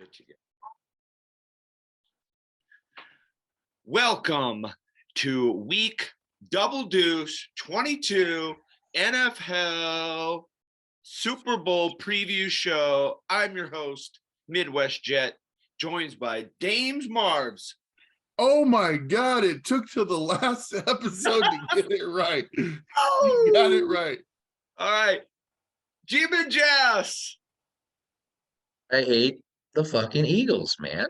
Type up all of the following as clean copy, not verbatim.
it together. Welcome to week double deuce 22 NFHell Super Bowl preview show. I'm your host, Midwest Jet, joined by Dames Marvs. Oh my God, it took till the last episode to get it right. You got it right. All right. G-Man Jazz. I hate the fucking Eagles, man.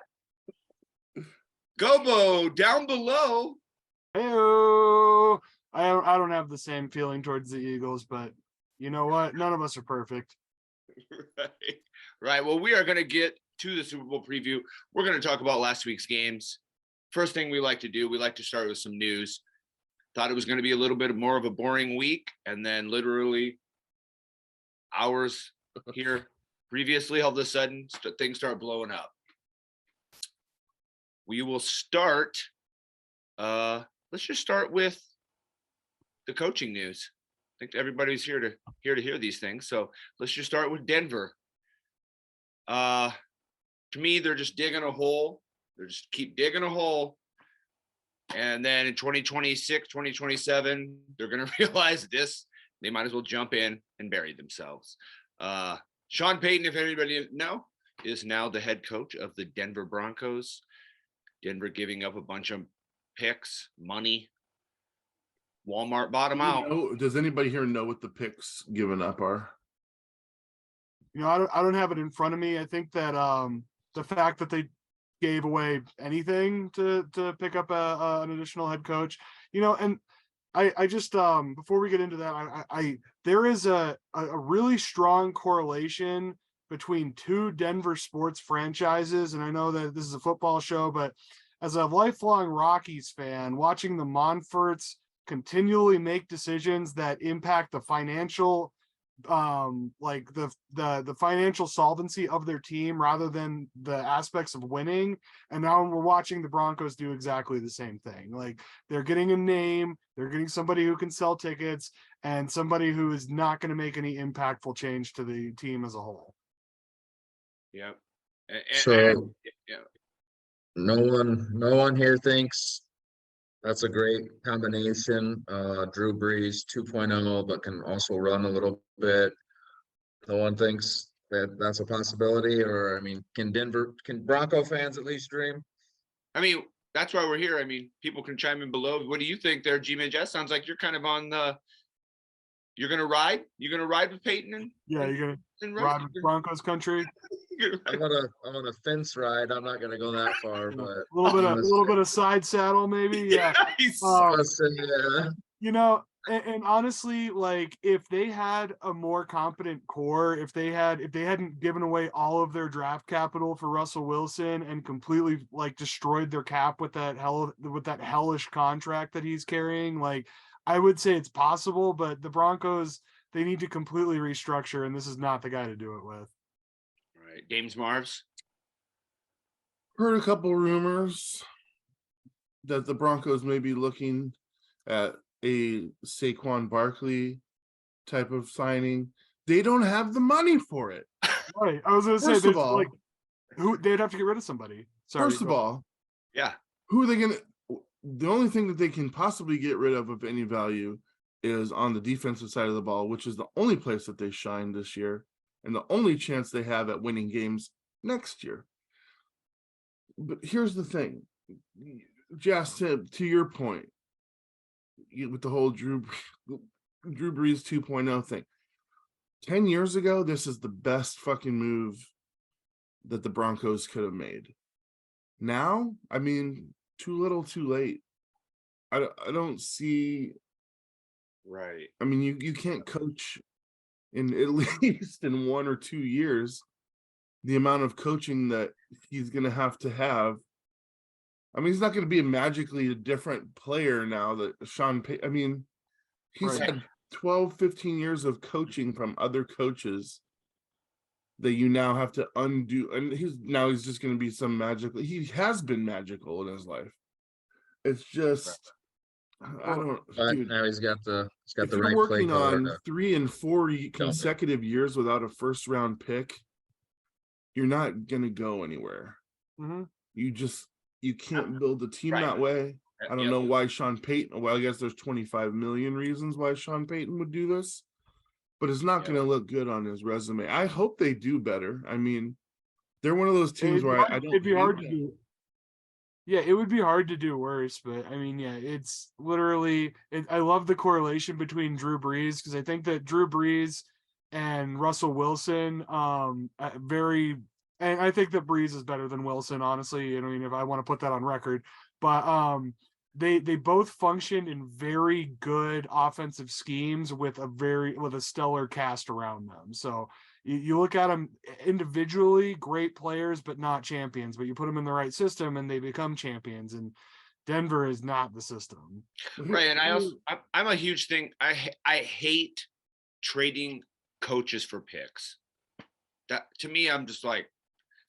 GOBO down below. Hey-o. I don't have the same feeling towards the Eagles, but you know what? None of us are perfect. Right. Well, we are going to get to the Super Bowl preview. We're going to talk about last week's games. First thing we like to do, we like to start with some news. Thought it was going to be a little bit more of a boring week, and then literally hours here previously, all of a sudden, things start blowing up. We will start. Let's just start with the coaching news. I think everybody's here to hear these things. So let's just start with Denver. To me, they're just digging a hole. They just keep digging a hole. And then in 2026, 2027, they're going to realize this. They might as well jump in and bury themselves. Sean Payton, if anybody know, is now the head coach of the Denver Broncos. Denver giving up a bunch of picks, money. Walmart bottom out. Does anybody here know what the picks given up are? You know, I don't have it in front of me. I think that the fact that they gave away anything to pick up an additional head coach, you know, and I just before we get into that, I there is a really strong correlation between two Denver sports franchises, and I know that this is a football show, but as a lifelong Rockies fan, watching the Monforts continually make decisions that impact the financial like the financial solvency of their team rather than the aspects of winning. And now we're watching the Broncos do exactly the same thing. Like, they're getting a name, they're getting somebody who can sell tickets, and somebody who is not going to make any impactful change to the team as a whole. Yep. No one here thinks that's a great combination. Drew Brees 2.0, but can also run a little bit. No one thinks that that's a possibility, or I mean, can Bronco fans at least dream? I mean, that's why we're here. I mean, people can chime in below. What do you think there, G-Man Jess? Sounds like you're kind of on the. You're gonna ride. You're gonna ride with Peyton and. Yeah, you're gonna ride with Broncos country. I'm on a fence ride. I'm not gonna go that far, but a little bit of side saddle, maybe. Yeah. You know, and honestly, like, if they had a more competent core, if they hadn't given away all of their draft capital for Russell Wilson and completely like destroyed their cap with that hellish contract that he's carrying, like, I would say it's possible, but the Broncos, they need to completely restructure, and this is not the guy to do it with. All right, Dames Marvs. Heard a couple rumors that the Broncos may be looking at a Saquon Barkley type of signing. They don't have the money for it. Right. I was going to say, first of all, they'd have to get rid of somebody. Sorry. First of all, yeah. Who are they going to? The only thing that they can possibly get rid of any value is on the defensive side of the ball, which is the only place that they shine this year and the only chance they have at winning games next year. But here's the thing, Jess, to your point, with the whole Drew Brees 2.0 thing. 10 years ago, this is the best fucking move that the Broncos could have made. Now, I mean, too little, too late. I don't see. Right. I mean, you can't coach in at least in 1 or 2 years the amount of coaching that he's going to have. I mean, he's not going to be magically a different player now that Sean Payton. I mean, he's had 12, 15 years of coaching from other coaches that you now have to undo. And he's just going to be some magical. He has been magical in his life. It's just, I don't. Dude, now he's got the right play. If you're working on 3 and 4 consecutive years without a first round pick, you're not gonna go anywhere. Mhm. You can't build a team Right. that way. I don't Yep. know why Sean Payton. Well, I guess there's 25 million reasons why Sean Payton would do this, but it's not Yeah. going to look good on his resume. I hope they do better. I mean, they're one of those teams where I don't. It'd be hard to hate do. Yeah, it would be hard to do worse, but I mean, yeah, it's literally. I love the correlation between Drew Brees because I think that Drew Brees and Russell Wilson, very, and I think that Brees is better than Wilson. Honestly, I mean, if I want to put that on record, but they both function in very good offensive schemes with a stellar cast around them. So you look at them individually, great players, but not champions. But you put them in the right system, and they become champions. And Denver is not the system. Right, and I'm a huge thing. I hate trading coaches for picks. That to me, I'm just like,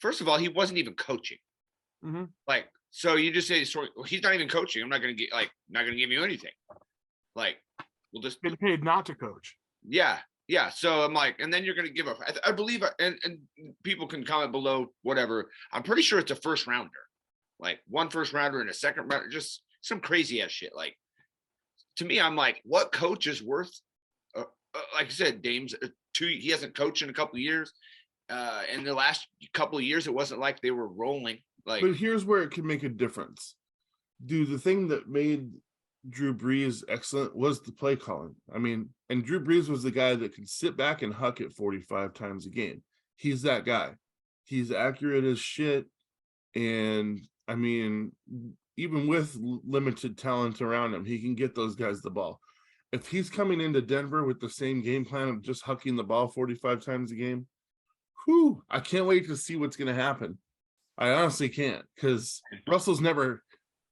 first of all, he wasn't even coaching. Mhm. Like, so you just say, sorry, well, he's not even coaching. I'm not gonna get not gonna give you anything. Like, we'll just Getting paid not to coach. yeah. So I'm like, and then you're gonna give up. I believe, and people can comment below, whatever. I'm pretty sure it's a first rounder, like one first rounder and a second rounder, just some crazy ass shit. Like, to me, I'm like, what coach is worth? Like I said, Dame's he hasn't coached in a couple of years. In the last couple of years, it wasn't like they were rolling. Like, But here's where it can make a difference. Dude, the thing that made Drew Brees excellent was the play calling. I mean, and Drew Brees was the guy that could sit back and huck it 45 times a game. He's that guy. He's accurate as shit. And I mean, even with limited talent around him, he can get those guys the ball. If he's coming into Denver with the same game plan of just hucking the ball 45 times a game, whew, I can't wait to see what's going to happen. I honestly can't, because Russell's never,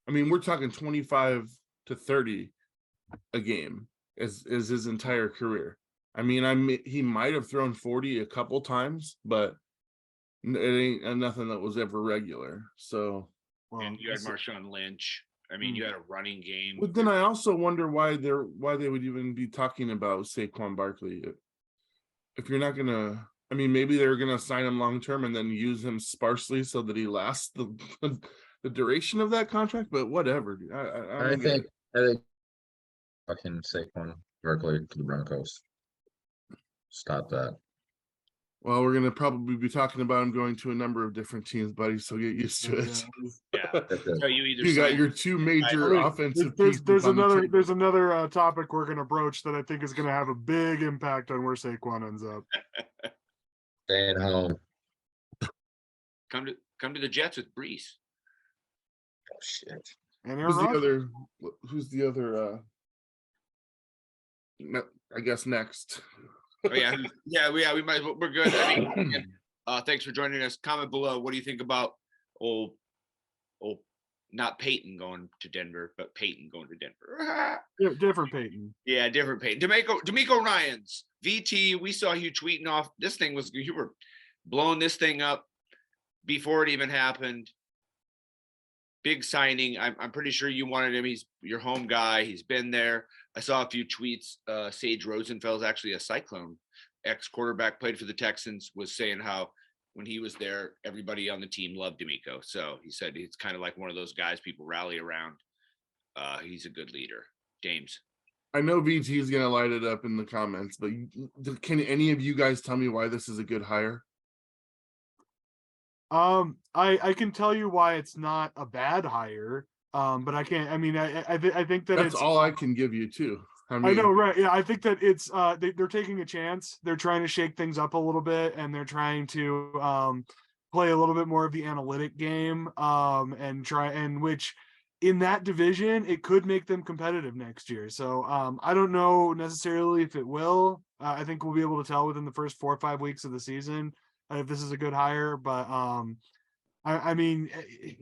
I mean, we're talking 25 to 30 a game is his entire career. I mean, he might have thrown 40 a couple times, but it ain't nothing that was ever regular. So, and you had Marshawn Lynch. I mean, you had a running game. but then I also wonder why they would even be talking about Saquon Barkley if you're not gonna. I mean, maybe they're gonna sign him long term and then use him sparsely so that he lasts the duration of that contract. But whatever, dude. I think fucking Saquon Barkley to the Broncos. Stop that. Well, we're gonna probably be talking about him going to a number of different teams, buddy. So get used to it. Yeah. So you got your two major offensive pieces. There's another topic we're gonna broach that I think is gonna have a big impact on where Saquon ends up. Staying home. Come to the Jets with Brees. Oh shit. And who's the other I guess next. Oh yeah, we might. We're good. I mean, thanks for joining us. Comment below. What do you think about not Peyton going to Denver, but Peyton going to Denver? Yeah, different Peyton. Yeah, different Peyton. D'Amico Ryans, VT. We saw you tweeting off. This thing was, you were blowing this thing up before it even happened. Big signing. I'm pretty sure you wanted him. He's your home guy. He's been there. I saw a few tweets. Sage Rosenfeld's actually a Cyclone ex-quarterback, played for the Texans, was saying how when he was there, everybody on the team loved D'Amico. So he said it's kind of like one of those guys people rally around. He's a good leader. James. I know VT is going to light it up in the comments, but can any of you guys tell me why this is a good hire? I can tell you why it's not a bad hire. But I can't. I mean, I think that that's all I can give you too. I know, right? Yeah, I think that it's they're taking a chance. They're trying to shake things up a little bit, and they're trying to play a little bit more of the analytic game. And which in that division it could make them competitive next year. So I don't know necessarily if it will. I think we'll be able to tell within the first 4 or 5 weeks of the season if this is a good hire. But I mean,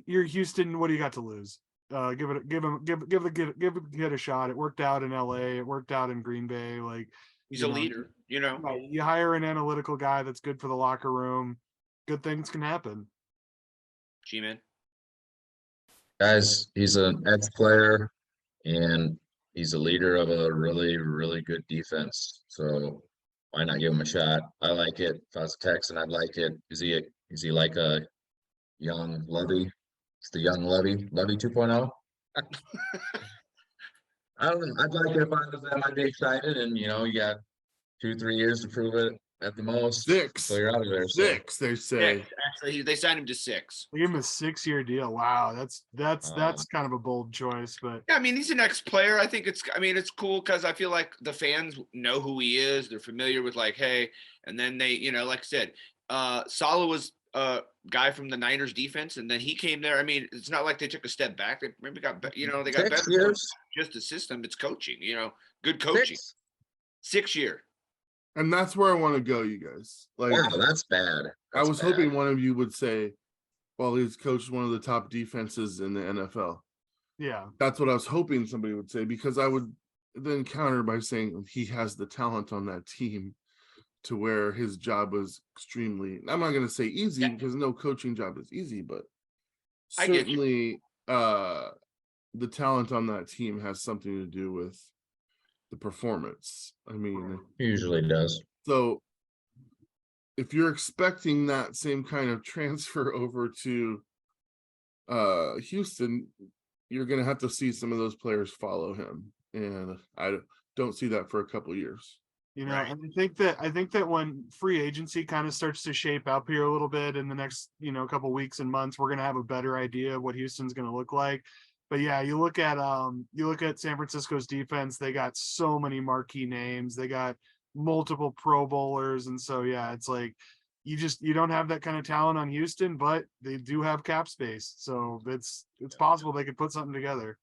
you're Houston. What do you got to lose? Give the kid a shot. It worked out in LA. It worked out in Green Bay. Like, he's a leader, you know. You hire an analytical guy that's good for the locker room. Good things can happen. G-Man. Guys, he's an ex-player and he's a leader of a really, really good defense. So why not give him a shot? I like it. If I was a Texan, I'd like it. Is he a Is he like a young Levy? It's the young Levy 2.0. I don't know. I'd like it if I was them. I'd be excited, and you got 2-3 years to prove it at the most. Six. So you're out of there. So Six, they say. Six. Actually, they signed him to 6. They gave him a 6-year deal. Wow, that's Um, kind of a bold choice, but Yeah, I mean, he's an ex-player. I think it's cool because I feel like the fans know who he is. They're familiar with like, hey, and then they, like I said, Saleh was a guy from the Niners defense, and then he came there. I mean, it's not like they took a step back. They maybe got, they got 6 better. years. Just the system, it's coaching. Good coaching. 6? 6-year. And that's where I want to go, you guys. Like, Wow, that's bad. I That's was bad. hoping one of you would say, well, he's coached one of the top defenses in the NFL. yeah. That's what I was hoping somebody would say, because I would then counter by saying he has the talent on that team to where his job was extremely, I'm not going to say easy, Yeah. because no coaching job is easy, but I get you. certainly the talent on that team has something to do with the performance. I mean, Usually does. so if you're expecting that same kind of transfer over to Houston, you're going to have to see some of those players follow him, and I don't see that for a couple of years. Right. And I think that when free agency kind of starts to shape up here a little bit in the next, couple weeks and months, we're going to have a better idea of what Houston's going to look like. But yeah, you look at San Francisco's defense, they got so many marquee names. They got multiple Pro Bowlers, and so yeah, it's like you don't have that kind of talent on Houston, but they do have cap space. So it's possible they could put something together.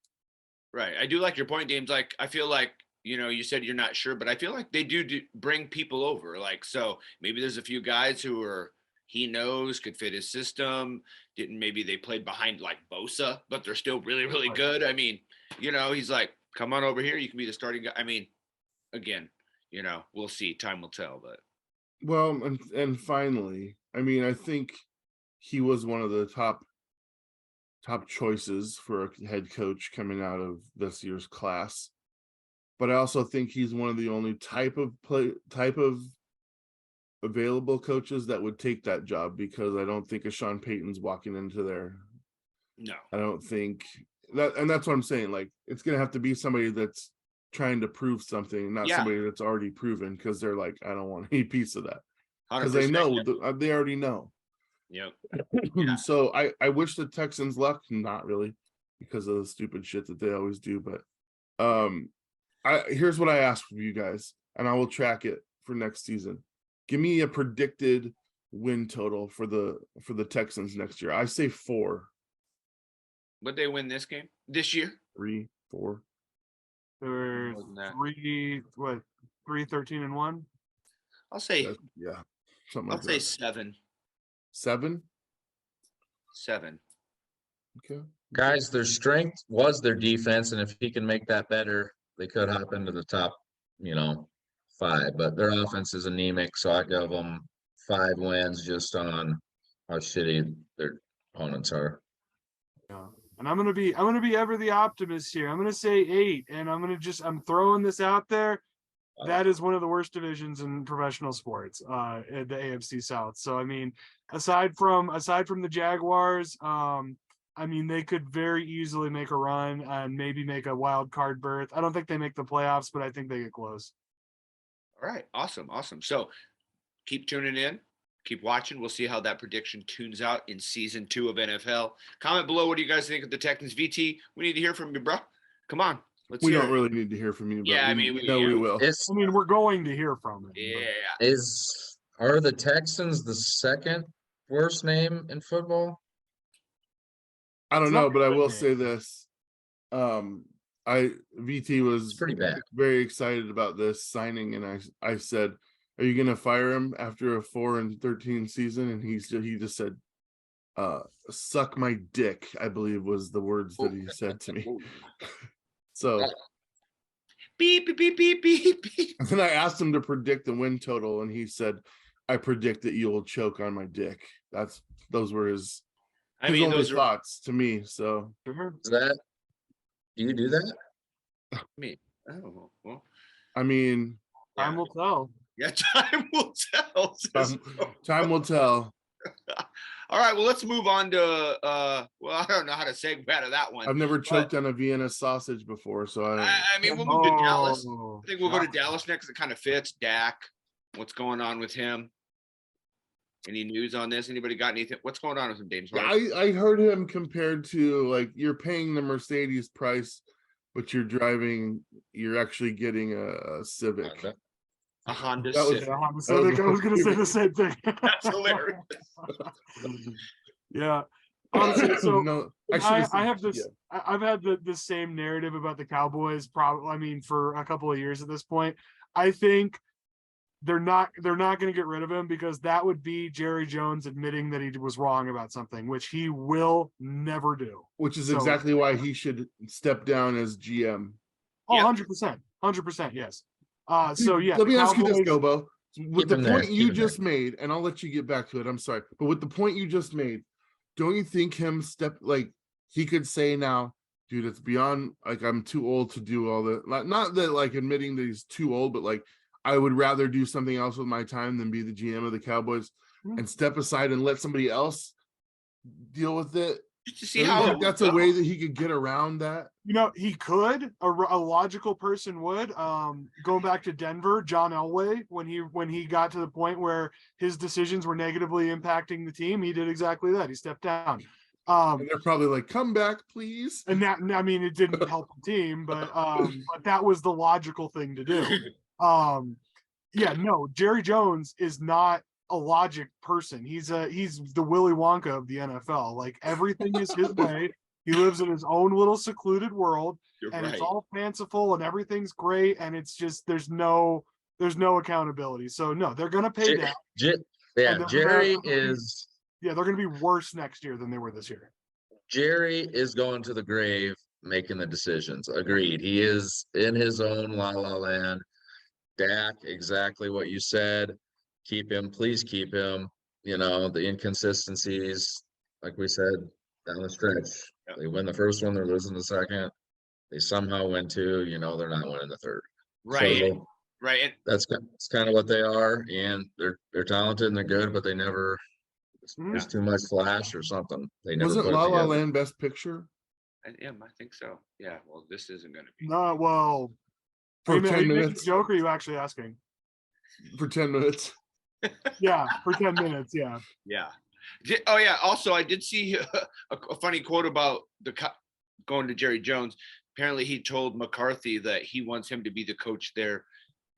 Right. I do like your point, James. Like, I feel like, you said you're not sure, but I feel like they do bring people over. Like, so maybe there's a few guys who he knows could fit his system. Maybe they played behind like Bosa, but they're still really, really good. I mean, he's like, come on over here. You can be the starting guy. I mean, again, we'll see. Time will tell, but. Well, and finally, I mean, I think he was one of the top choices for a head coach coming out of this year's class. But I also think he's one of the only type of available coaches that would take that job, because I don't think a Sean Payton's walking into there. No. I don't think that, and that's what I'm saying. Like, it's gonna have to be somebody that's trying to prove something, not somebody that's already proven, because they're like, I don't want any piece of that, because they know they already know. Yep. So I wish the Texans luck, not really, because of the stupid shit that they always do. But here's what I ask from you guys, and I will track it for next season. Give me a predicted win total for the Texans next year. I say 4. Would they win this year? 3, 4. They're More than that. 3-13-1. I'll say, Yeah, something I'll like say that. 7. 7. 7. Okay. Guys, their strength was their defense, and if he can make that better, they could hop into the top, 5. But their offense is anemic, so I give them 5 wins just on how shitty their opponents are. Yeah. And I'm gonna be ever the optimist here. I'm gonna say 8, and I'm throwing this out there. That is one of the worst divisions in professional sports, at the AFC South. So I mean, aside from the Jaguars, I mean, they could very easily make a run and maybe make a wild card berth. I don't think they make the playoffs, but I think they get close. All right. Awesome. So keep tuning in. Keep watching. We'll see how that prediction tunes out in season 2 of NFHell. Comment below. What do you guys think of the Texans? VT, we need to hear from you, bro. Come on. We don't really need to hear from you, but Yeah, I we mean, know we will. I mean, we're going to hear from him. Yeah. Are the Texans the second worst name in football? I don't It's know, not but I good, will man. say this. VT was It's pretty bad. very excited about this signing, and I said, are you gonna fire him after a 4-13 season? And he just said, suck my dick, I believe was the words that he said to me. So Beep, beep, beep, beep, beep, beep. and then I asked him to predict the win total, and he said, I predict that you will choke on my dick. Those were his only those are thoughts to me. So Is that? Do you do that? me. Oh, well. I mean, Time will tell. Yeah, time will tell. time will tell. All right, well, let's move on to well, I don't know how to segue out of that one. I've never but, choked on a Vienna sausage before, so I mean, we'll move to Dallas. Oh, I think we'll go to Dallas next. It kind of fits. Dak, what's going on with him? Any news on this? Anybody got anything? What's going on with him, James? yeah, I heard him compared to like you're paying the Mercedes price, but you're actually getting a Civic. Honda. A Honda That was- Civic. Yeah, Honda Civic. I was gonna say the same thing. That's hilarious. Yeah. Honestly, so No, I have this. I've had the same narrative about the Cowboys. Probably, I mean, for a couple of years at this point. I think they're not going to get rid of him because that would be Jerry Jones admitting that he was wrong about something, which he will never do. which is So- exactly why he should step down as GM. Oh, Yeah. 100%, yes. So yeah, Let me ask you this, Cowboys- Gobo. With the him there, point you keep him there. just made, and I'll let you get back to it. I'm sorry, but with the point you just made, don't you think he could say now, dude, it's beyond like I'm too old to do all the not that like admitting that he's too old, but like I would rather do something else with my time than be the GM of the Cowboys and step aside and let somebody else deal with it. Just to see Don't you how think it that's would a way go. that he could get around that. You know, he could. A logical person would. Going back to Denver, John Elway, when he got to the point where his decisions were negatively impacting the team, he did exactly that. He stepped down. And they're probably like, "Come back, please." And that, I mean, it didn't help the team, but that was the logical thing to do. Yeah, no, Jerry Jones is not a logic person. He's the Willy Wonka of the NFL. Like everything is his way. He lives in his own little secluded world, You're and right. it's all fanciful and everything's great, and it's just there's no accountability. So no, they're gonna pay down. Yeah, then Jerry that- is Yeah, they're gonna be worse next year than they were this year. going to the grave making the decisions. Agreed. He is in his own la la land. Dak, exactly what you said. Keep him, please keep him. You know, the inconsistencies, like we said, down the stretch. Yep. They win the first one, they're losing the second. They somehow win two, you know, they're not winning the third. Right. So Right. And that's kind of what they are, and they're talented and they're good, but they never. There's too much flash or something. They never Wasn't put it La La together. Land Best Picture yeah, I think so. Yeah. Well, this isn't going to be. No, well, for are 10 you making a minutes? joke or are you actually asking? For 10 minutes. Yeah, for 10 minutes. Yeah. Yeah. Oh yeah. Also, I did see a funny quote about going to Jerry Jones. Apparently, he told McCarthy that he wants him to be the coach there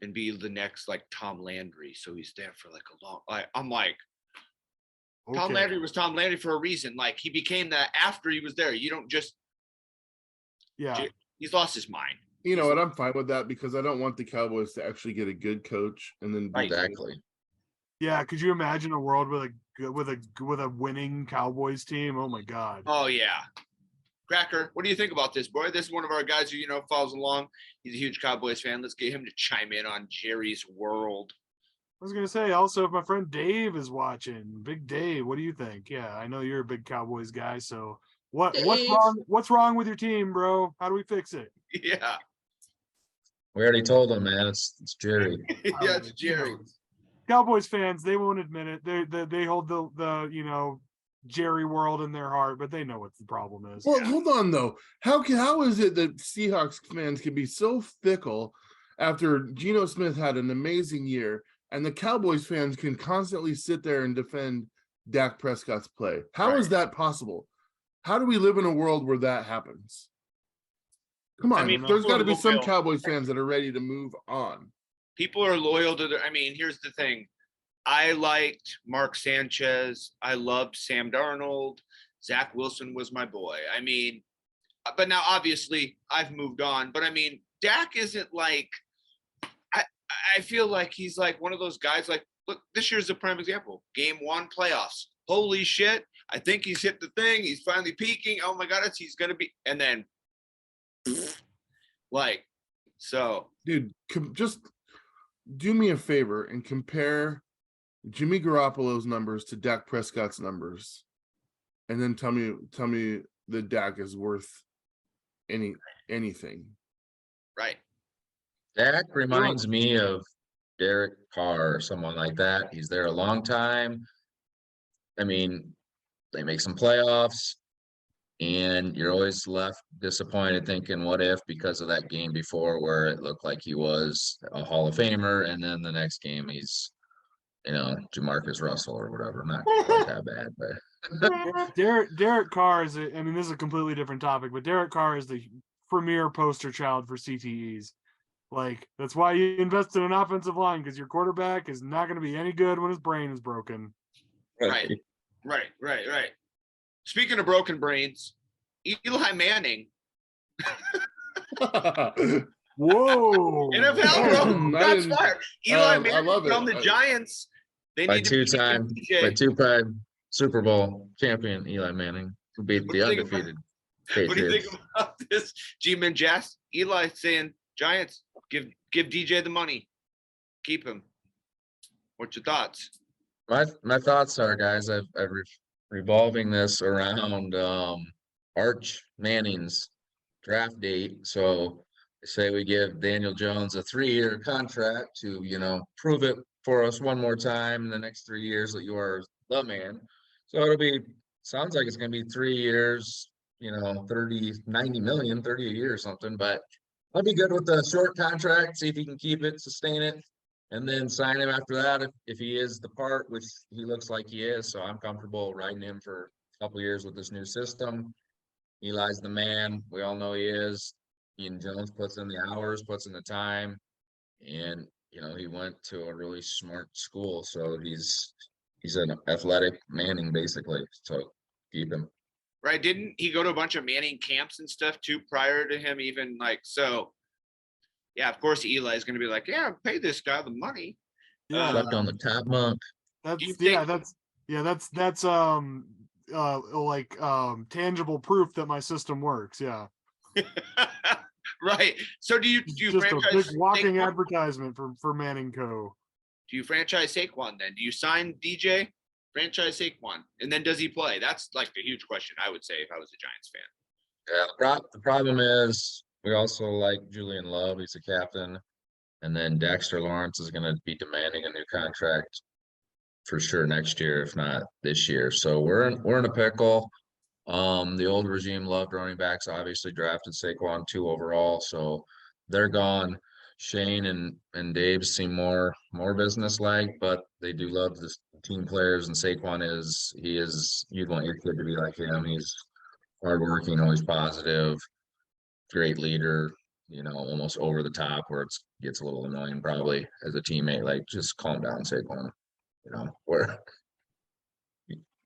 and be the next like Tom Landry. So he's there for like a long. I'm like, Tom Okay. Landry was Tom Landry for a reason. Like he became that after he was there. You don't just. Yeah. He's lost his mind. You know what? I'm fine with that because I don't want the Cowboys to actually get a good coach and then be Exactly. Yeah. Could you imagine a world with a winning Cowboys team? Oh my God. Oh yeah. Cracker, what do you think about this, boy? This is one of our guys who, follows along. He's a huge Cowboys fan. Let's get him to chime in on Jerry's world. I was gonna say also if my friend Dave is watching, Big Dave, what do you think? Yeah, I know you're a big Cowboys guy. So what's Dave. wrong? What's wrong with your team, bro? How do we fix it? Yeah. We already told them, man. It's Jerry. Yeah, it's Jerry. Cowboys fans, they won't admit it. They hold the Jerry world in their heart, but they know what the problem is. Well, hold on though. How is it that Seahawks fans can be so fickle after Geno Smith had an amazing year and the Cowboys fans can constantly sit there and defend Dak Prescott's play? How is that possible? How do we live in a world where that happens? Come on, there's got to be some Cowboys fans that are ready to move on. People are loyal to here's the thing. I liked Mark Sanchez. I loved Sam Darnold. Zach Wilson was my boy. But now obviously I've moved on. But Dak isn't like, I feel like he's like one of those guys like, look, this year's a prime example. Game 1 playoffs. Holy shit. I think he's hit the thing. He's finally peaking. Oh my God, he's going to be. And then Dude, just do me a favor and compare Jimmy Garoppolo's numbers to Dak Prescott's numbers, and then tell me that Dak is worth anything. Right. Dak reminds me of Derek Carr or someone like that. He's there a long time. they make some playoffs, and you're always left disappointed thinking, what if, because of that game before where it looked like he was a Hall of Famer, and then the next game he's, Jamarcus Russell or whatever. Not quite that bad, but Derek Carr is, I mean, this is a completely different topic, but Derek Carr is the premier poster child for CTEs. Like, that's why you invest in an offensive line, because your quarterback is not going to be any good when his brain is broken. Right. Speaking of broken brains, Eli Manning. Whoa. NFL, bro. That's fire. Eli I Manning love it. from the Giants. They by need to beat two-time Super Bowl champion Eli Manning, who beat the undefeated What do you Patriots. think about this? G-Man Jazz, Eli saying, Giants, give DJ the money. Keep him. What's your thoughts? My thoughts are, guys, I've revolving this around Arch Manning's draft date. So say we give Daniel Jones a 3-year contract to, prove it for us one more time in the next 3 years that you are the man. So sounds like it's going to be 3 years, 90 million, 30 a year or something, but I'll be good with the short contract, see if he can keep it, sustain it, and then sign him after that if he is the part, which he looks like he is. So I'm comfortable riding him for a couple of years with this new system. Eli's the man. We all know he is. Ian Jones puts in the hours, puts in the time, and he went to a really smart school, so he's an athletic Manning basically. So keep him. Right? Didn't he go to a bunch of Manning camps and stuff too prior to him even so? Yeah, of course Eli is going to be like, yeah, pay this guy the money. Yeah, Slept on the top bunk. That's tangible proof that my system works. Yeah. Right. So do you Just franchise a big walking Saquon? advertisement for Manning Co. Do you franchise Saquon then? Do you sign DJ? Franchise Saquon, and then does he play? That's like the huge question, I would say, if I was a Giants fan. Yeah, the problem is we also like Julian Love. He's a captain. And then Dexter Lawrence is going to be demanding a new contract for sure next year, if not this year. So we're in a pickle. The old regime loved running backs, obviously drafted Saquon 2 overall. So they're gone. Shane and Dave seem more business-like, but they do love the team players, and Saquon you'd want your kid to be like him. He's hardworking, always positive, great leader, almost over the top where it gets a little annoying probably as a teammate. Like, just calm down, Saquon, where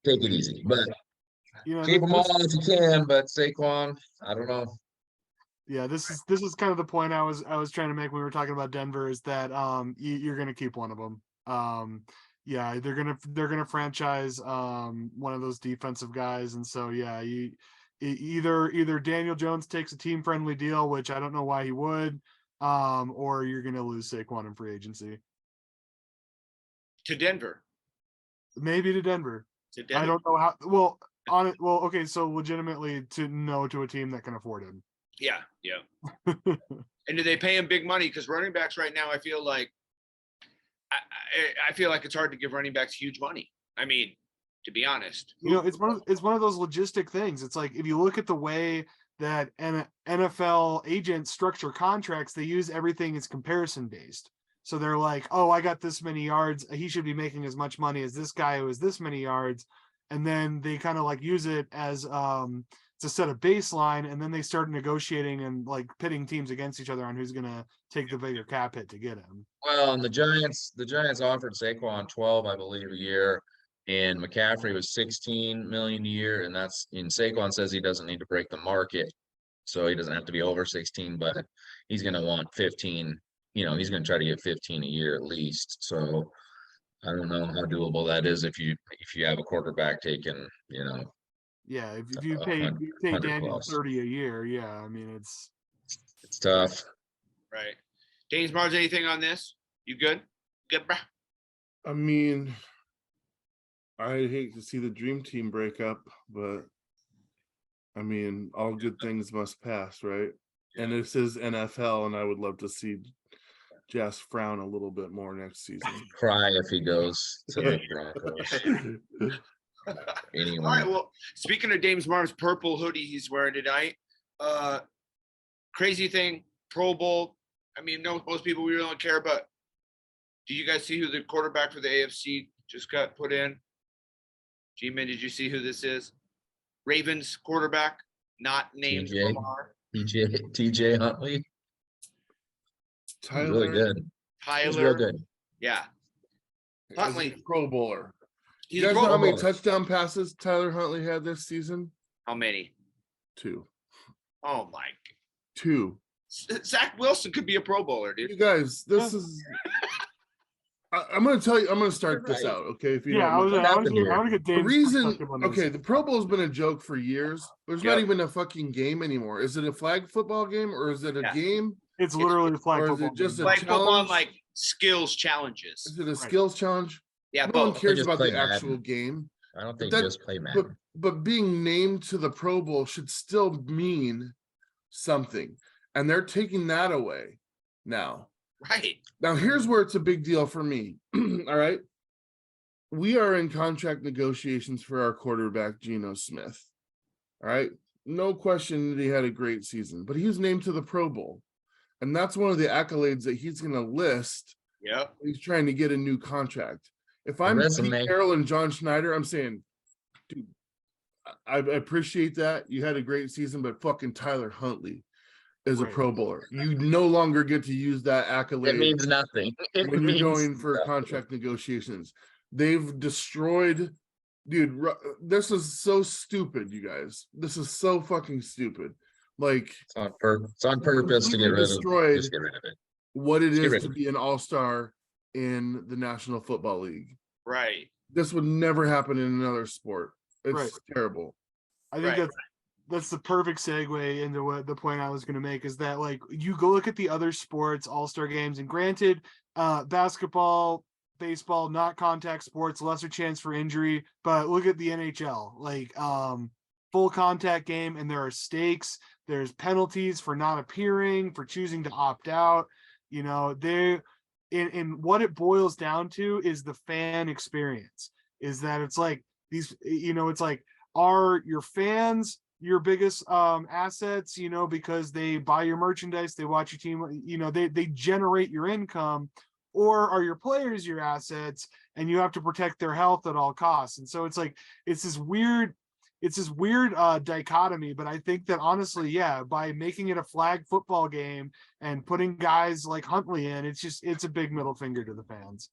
take it easy. But keep them all if you can, but Saquon, I don't know. Yeah, this is kind of the point I was trying to make when we were talking about Denver, is that you're going to keep one of them. Yeah, they're gonna franchise one of those defensive guys, and so yeah, either Daniel Jones takes a team friendly deal, which I don't know why he would, or you're gonna lose Saquon in free agency To Denver. Maybe to Denver. To Denver. I don't know how. Okay, so legitimately to a team that can afford him. Yeah. And do they pay him big money? Because running backs right now, I feel like it's hard to give running backs huge money. I mean, to be honest, it's one of those logistic things. It's like, if you look at the way that NFL agents structure contracts, they use everything as comparison based. So they're like, oh, I got this many yards, he should be making as much money as this guy who has this many yards, and then they kind of like use it as to set a baseline, and then they start negotiating and like pitting teams against each other on who's gonna take the bigger cap hit to get him. Well, and the Giants offered Saquon 12, I believe, a year, and McCaffrey was 16 million a year, and Saquon says he doesn't need to break the market, so he doesn't have to be over 16, but he's gonna want 15. He's gonna try to get 15 a year at least. So I don't know how doable that is if you have a quarterback taking, Yeah, if you pay Daniel plus 30 a year, yeah, I mean it's tough. Right. James Mars, anything on this? You good? Good, bro. I mean, I hate to see the dream team break up, but I mean, all good things must pass, right? And this is NFL, and I would love to see Jazz frown a little bit more next season. Cry if he goes to the Broncos. All anyway. right. Well, speaking of James Martin's purple hoodie he's wearing tonight, crazy thing, Pro Bowl. I mean, no, most people we really don't care, but do you guys see who the quarterback for the AFC just got put in? G-Man, did you see who this is? Ravens quarterback, not named TJ. Lamar. TJ Huntley. He's really Tyler good. He's real Tyler. good. Yeah. is a Huntley. Pro Bowler. He's You a guys Pro know how many Bowler. touchdown passes Tyler Huntley had this season? How many? 2. Oh my. 2. Zach Wilson could be a Pro Bowler, You dude. guys, this is. I'm going to tell you. I'm going to start this Right. out, okay? If you Yeah, don't know. I happened here? want to get The Dave's reason, perspective on this. okay, the Pro Bowl's been a joke for years. There's not Yep. even a fucking game anymore. Is it a flag football game or is it a Yeah. game? It's literally the flag or is football. it just game. a Like football and challenge? like skills challenges. Is it a skills challenge? Yeah, No one both. cares just about play the actual Madden. game. I don't But think that- just play But Madden. but being named to the Pro Bowl should still mean something. And they're taking that away now. Right. Now, here's where it's a big deal for me. All right. We are in contract negotiations for our quarterback, Geno Smith. All right. No question that he had a great season, but he was named to the Pro Bowl. And that's one of the accolades that he's going to list. Yep. when He's trying to get a new contract. If The I'm Pete resume. Carroll and John Schneider, I'm saying, dude, I appreciate that. You had a great season, but fucking Tyler Huntley is a Right. Pro Bowler. You no longer get to use that It accolade means nothing. It when you're means going for nothing. contract negotiations. They've destroyed, dude. This is so stupid, you guys. This is so fucking stupid. Like It's on purpose to get completely rid of. destroyed Just get rid of it. what it Get is rid to of it. be an all-star in the National Football League. Right. This would never happen in another sport. It's Right. terrible. I think Right. that's the perfect segue into what the point I was going to make is that like you go look at the other sports all-star games, and granted, basketball, baseball, not contact sports, lesser chance for injury, but look at the NHL, like full contact game, and there are stakes, there's penalties for not appearing, for choosing to opt out. You know, in what it boils down to is the fan experience, is that it's like these, you know, it's like, are your fans your biggest assets, you know, because they buy your merchandise, they watch your team, you know, they generate your income, or are your players your assets and you have to protect their health at all costs? And so it's like it's this weird dichotomy. But I think that honestly, yeah, by making it a flag football game and putting guys like Huntley in, it's a big middle finger to the fans.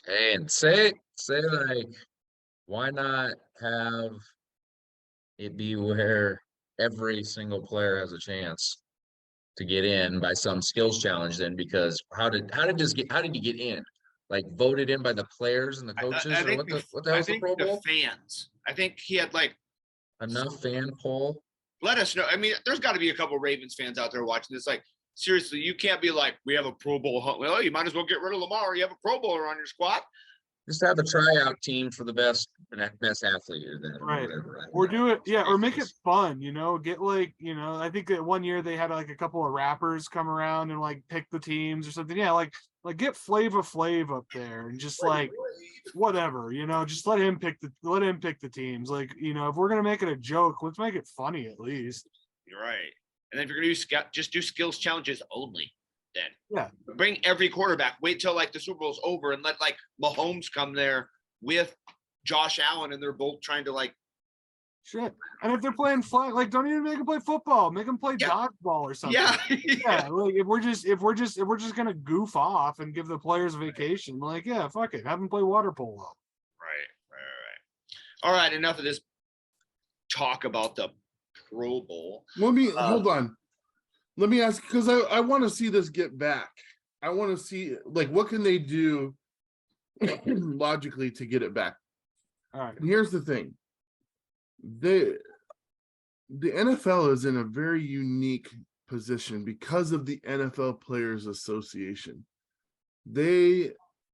And say like, why not have it be where every single player has a chance to get in by some skills challenge then? Because how did you get in? Like voted in by the players and the coaches, I or think what the hell's the Pro Bowl? fans. I think he had like Enough fan poll. let us know. I mean, there's got to be a couple Ravens fans out there watching this. Like, seriously, you can't be like, we have a Pro Bowl Huntley. Oh, you might as well get rid of Lamar. You have a Pro Bowler on your squad. Just have a tryout team for the best athlete or that, Right. whatever. I don't Or know. do it, yeah, or make it Ridiculous. fun, you know, get like, you know, I think that one year they had like a couple of rappers come around and like pick the teams or something. Yeah, like get Flava Flav up there and just like whatever, you know, just let him pick the teams. Like, you know, if we're gonna make it a joke, let's make it funny at least. You're right. And then if you're gonna just do skills challenges only. Then Yeah. bring every quarterback. Wait till like the Super Bowl's over and let like Mahomes come there with Josh Allen, and they're both trying to like. Shit. And if they're playing flag, like don't even make them play football, make them play Yeah. dodgeball or something. Yeah. Yeah, like if we're just gonna goof off and give the players a vacation, like yeah, fuck it, have them play water polo. Right. All right. Enough of this talk about the Pro Bowl. Let me hold on. Let me ask, because I want to see this get back. I want to see like what can they do logically to get it back. All right. And here's the thing. The NFL is in a very unique position because of the NFL Players Association. They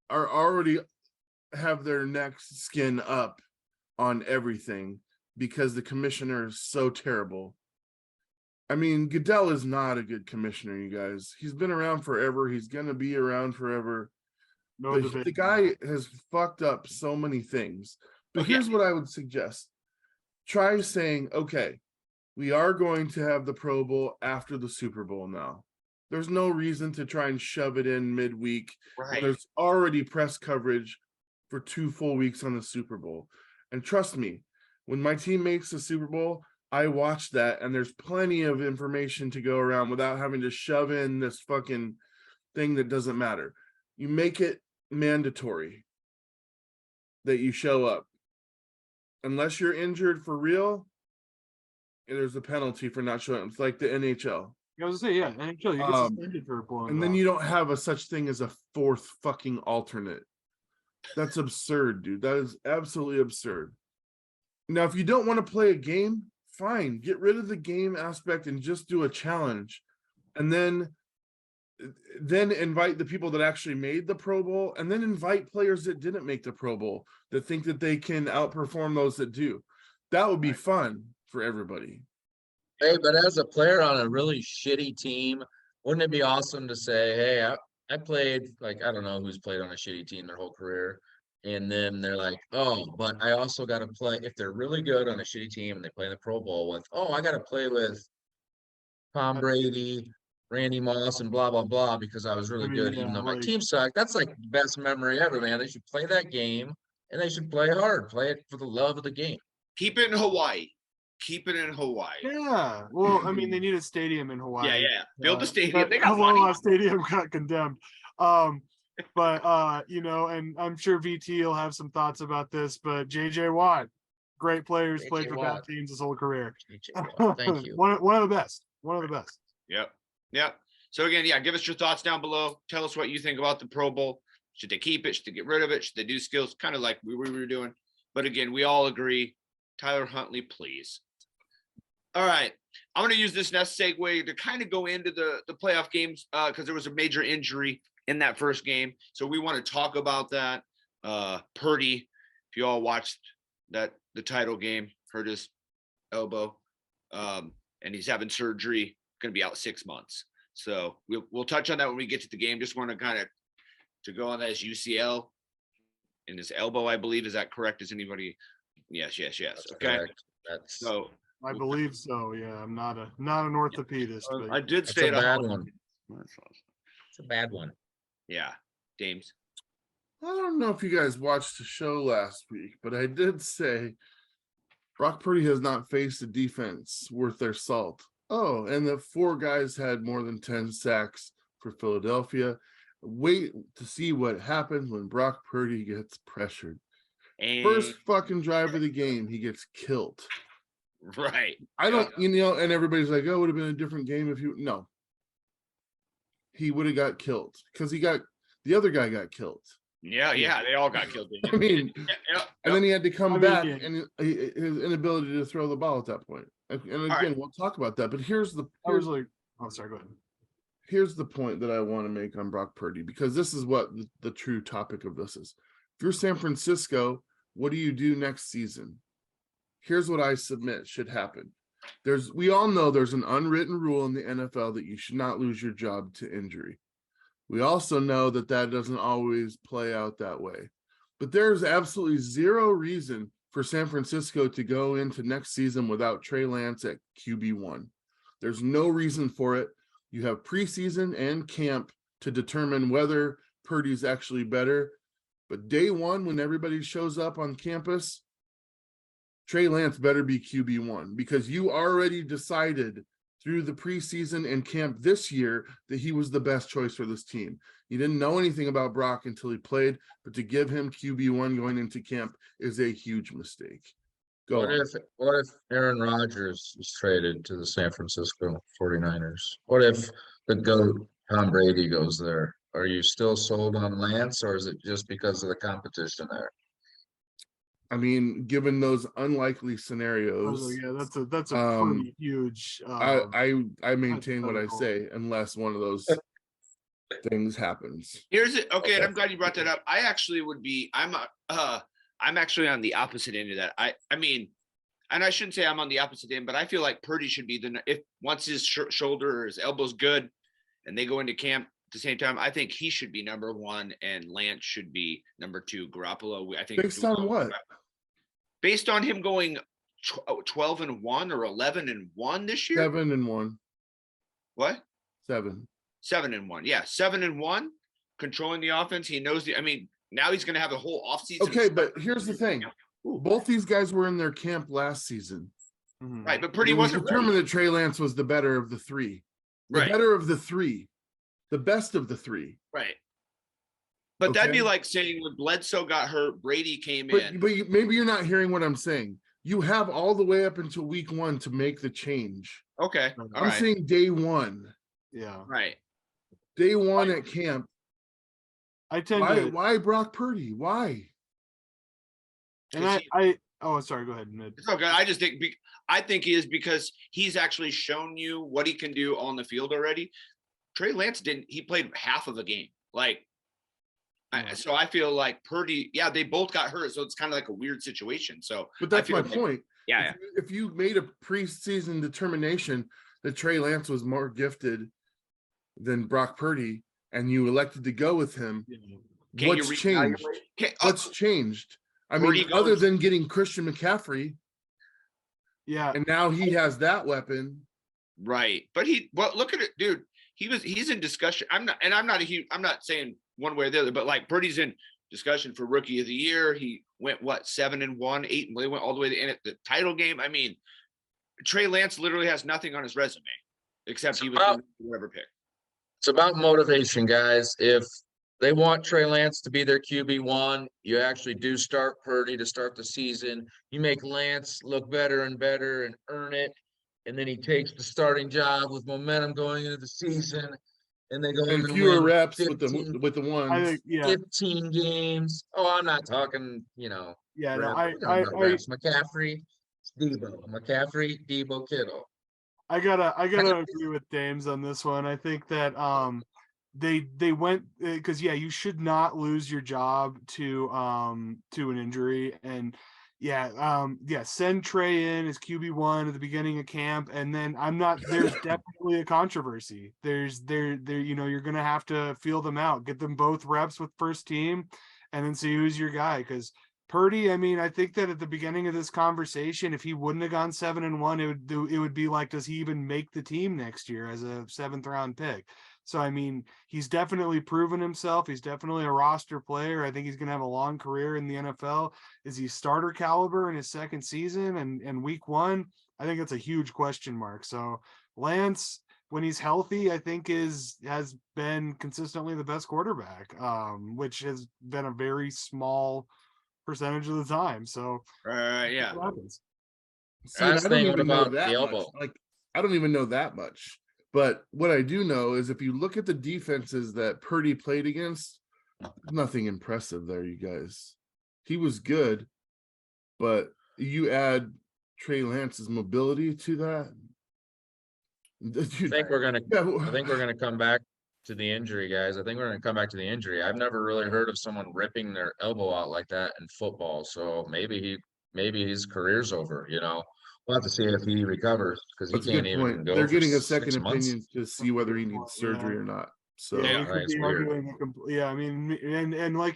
are already have their next skin up on everything because the commissioner is so terrible. I mean, Goodell is not a good commissioner, you guys. He's been around forever. He's going to be around forever. No But debate. the guy has fucked up so many things. But Okay. here's what I would suggest. Try saying, okay, we are going to have the Pro Bowl after the Super Bowl now. There's no reason to try and shove it in midweek. Right. There's already press coverage for 2 full weeks on the Super Bowl. And trust me, when my team makes the Super Bowl, I watch that and there's plenty of information to go around without having to shove in this fucking thing that doesn't matter. You make it mandatory that you show up. Unless you're injured for real, there's a penalty for not showing up. It's like the NHL. I was gonna say, yeah, NHL, you get suspended for blowing. And then you don't have a such thing as a fourth fucking alternate. That's absurd, dude. That is absolutely absurd. Now, if you don't want to play a game, fine. Get rid of the game aspect and just do a challenge. And then invite the people that actually made the Pro Bowl, and then invite players that didn't make the Pro Bowl that think that they can outperform those that do. That would be fun for everybody. Hey, but as a player on a really shitty team, wouldn't it be awesome to say, hey, I played, like, I don't know who's played on a shitty team their whole career. And then they're like, oh, but I also got to play, if they're really good on a shitty team and they play in the Pro Bowl with, oh, I got to play with Tom Brady, Randy Moss, and blah, blah, blah, because I was really good, even though my team sucked. That's like the best memory ever, man. They should play that game and they should play hard, play it for the love of the game. Keep it in Hawaii. Keep it in Hawaii. Yeah. Well, I mean, they need a stadium in Hawaii. Yeah. Build a stadium. They got Aloha money. Stadium got condemned. But you know, and I'm sure VT will have some thoughts about this, but JJ Watt, great players, played for bad teams his whole career. Thank you. One of the best. One of the best. Yep. So again, give us your thoughts down below. Tell us what you think about the Pro Bowl. Should they keep it? Should they get rid of it? Should they do skills? Kind of like we were doing. But again, we all agree. Tyler Huntley, please. All right. I'm going to use this next segue to kind of go into the playoff games because there was a major injury in that first game. So we want to talk about that. Purdy, if you all watched the title game, hurt his elbow, and he's having surgery, going to be out 6 months. So we'll touch on that when we get to the game. Just want to kind of to go on that as UCL in his elbow, I believe. Is that correct? Is anybody? Yes. That's Okay. correct. That's So I believe so. Yeah, I'm not an orthopedist. But I did That's stay a at bad home. one. It's a bad one. Yeah, Dames. I don't know if you guys watched the show last week, but I did say Brock Purdy has not faced a defense worth their salt. Oh, and the 4 guys had more than 10 sacks for Philadelphia. Wait to see what happens when Brock Purdy gets pressured. And First fucking drive of the game, he gets killed. right. I don't, and everybody's like, oh, it would have been a different game if no. He would have got killed because the other guy got killed. Yeah, they all got killed. I mean, and then he had to come back yeah. and his inability to throw the ball at that point. And again, we'll talk about that. But here's the I was like, oh, sorry, go ahead. Here's the point that I want to make on Brock Purdy, because this is what the true topic of this is. If you're San Francisco, what do you do next season? Here's what I submit should happen. We all know there's an unwritten rule in the NFL that you should not lose your job to injury. We also know that doesn't always play out that way. But there's absolutely zero reason for San Francisco to go into next season without Trey Lance at QB1. There's no reason for it. You have preseason and camp to determine whether Purdy's actually better. But day one, when everybody shows up on campus, Trey Lance better be QB1, because you already decided through the preseason and camp this year that he was the best choice for this team. You didn't know anything about Brock until he played, but to give him QB1 going into camp is a huge mistake. What if Aaron Rodgers is traded to the San Francisco 49ers? What if the GOAT Tom Brady goes there? Are you still sold on Lance, or is it just because of the competition there? I mean, given those unlikely scenarios, Yeah, that's a pretty huge. I maintain what I say unless one of those things happens. Here's it. Okay, and I'm glad you brought that up. I actually would be. I'm actually on the opposite end of that. I mean, and I shouldn't say I'm on the opposite end, but I feel like Purdy should be if once his shoulder or his elbow's good, and they go into camp at the same time, I think he should be number 1 and Lance should be number 2. Garoppolo, I think. Based on what? based on him going 12-1 or 11-1 this year. 7-1. What? 7. 7-1. Yeah, 7-1. Controlling the offense. He knows I mean, now he's going to have a whole offseason. Okay, but here's the thing. Both these guys were in their camp last season. Right, but Purdy It was wasn't determined ready. that Trey Lance was the better of the three. The Right. better of the three. The best of the three. Right. But that'd be Okay. like saying when Bledsoe got hurt, Brady came But in. maybe you're not hearing what I'm saying. You have all the way up until week 1 to make the change. Okay. All I'm right. saying day 1. Yeah. Right. Day 1 at camp. I tend to, Why Brock Purdy? Why? and Because oh, sorry, go ahead, Ned. It's okay. I just think I think he is because he's actually shown you what he can do on the field already. Trey Lance didn't. He played half of a game. Like, so I feel like Purdy. Yeah, they both got hurt, so it's kind of like a weird situation. So, But that's I my feel like- point. Yeah. If you made a preseason determination that Trey Lance was more gifted than Brock Purdy, and you elected to go with him, Can what's you changed? reevaluate? What's changed? I Purdy mean, other goes- than getting Christian McCaffrey, Yeah. and now he has that weapon. Right. But look at it, dude. He's in discussion. I'm not saying one way or the other, but like Purdy's in discussion for rookie of the year. He went 7-1, 8, and they went all the way to the title game. I mean, Trey Lance literally has nothing on his resume except he was whoever pick. It's about motivation, guys. If they want Trey Lance to be their QB1, you actually do start Purdy to start the season. You make Lance look better and better and earn it. And then he takes the starting job with momentum going into the season. And they go And on to fewer win reps 15 with the I ones. think, yeah, 15 games. Oh, I'm not talking, yeah. No, reps. I'm talking about reps. McCaffrey, Debo. McCaffrey, Debo, Kittle. I gotta agree with Dames on this one. I think that they went because you should not lose your job to an injury, and send Trey in as QB1 at the beginning of camp, and then there's definitely a controversy. You're gonna have to feel them out, get them both reps with first team, and then see who's your guy. Because Purdy, I mean, I think that at the beginning of this conversation, if he wouldn't have gone 7-1, it would be like, does he even make the team next year as a 7th round pick? So, I mean, he's definitely proven himself. He's definitely a roster player. I think he's going to have a long career in the NFL. Is he starter caliber in his second season and week 1? I think that's a huge question mark. So Lance, when he's healthy, I think has been consistently the best quarterback, which has been a very small percentage of the time. So Yeah. what happens. See, and Last I don't thing, what even know about that the much. elbow? Like, I don't even know that much. But what I do know is if you look at the defenses that Purdy played against, nothing impressive there, you guys. He was good, but you add Trey Lance's mobility to that. Dude, I think we're yeah, gonna come back to the injury, guys. I think we're gonna come back to the injury. I've never really heard of someone ripping their elbow out like that in football. So maybe his career's over. We'll have to see if he recovers because that's he a can't good even point. go. They're for getting a 6 second months. opinion to see whether he needs surgery or not. So Yeah, Yeah, we could it's be weird. arguing I mean,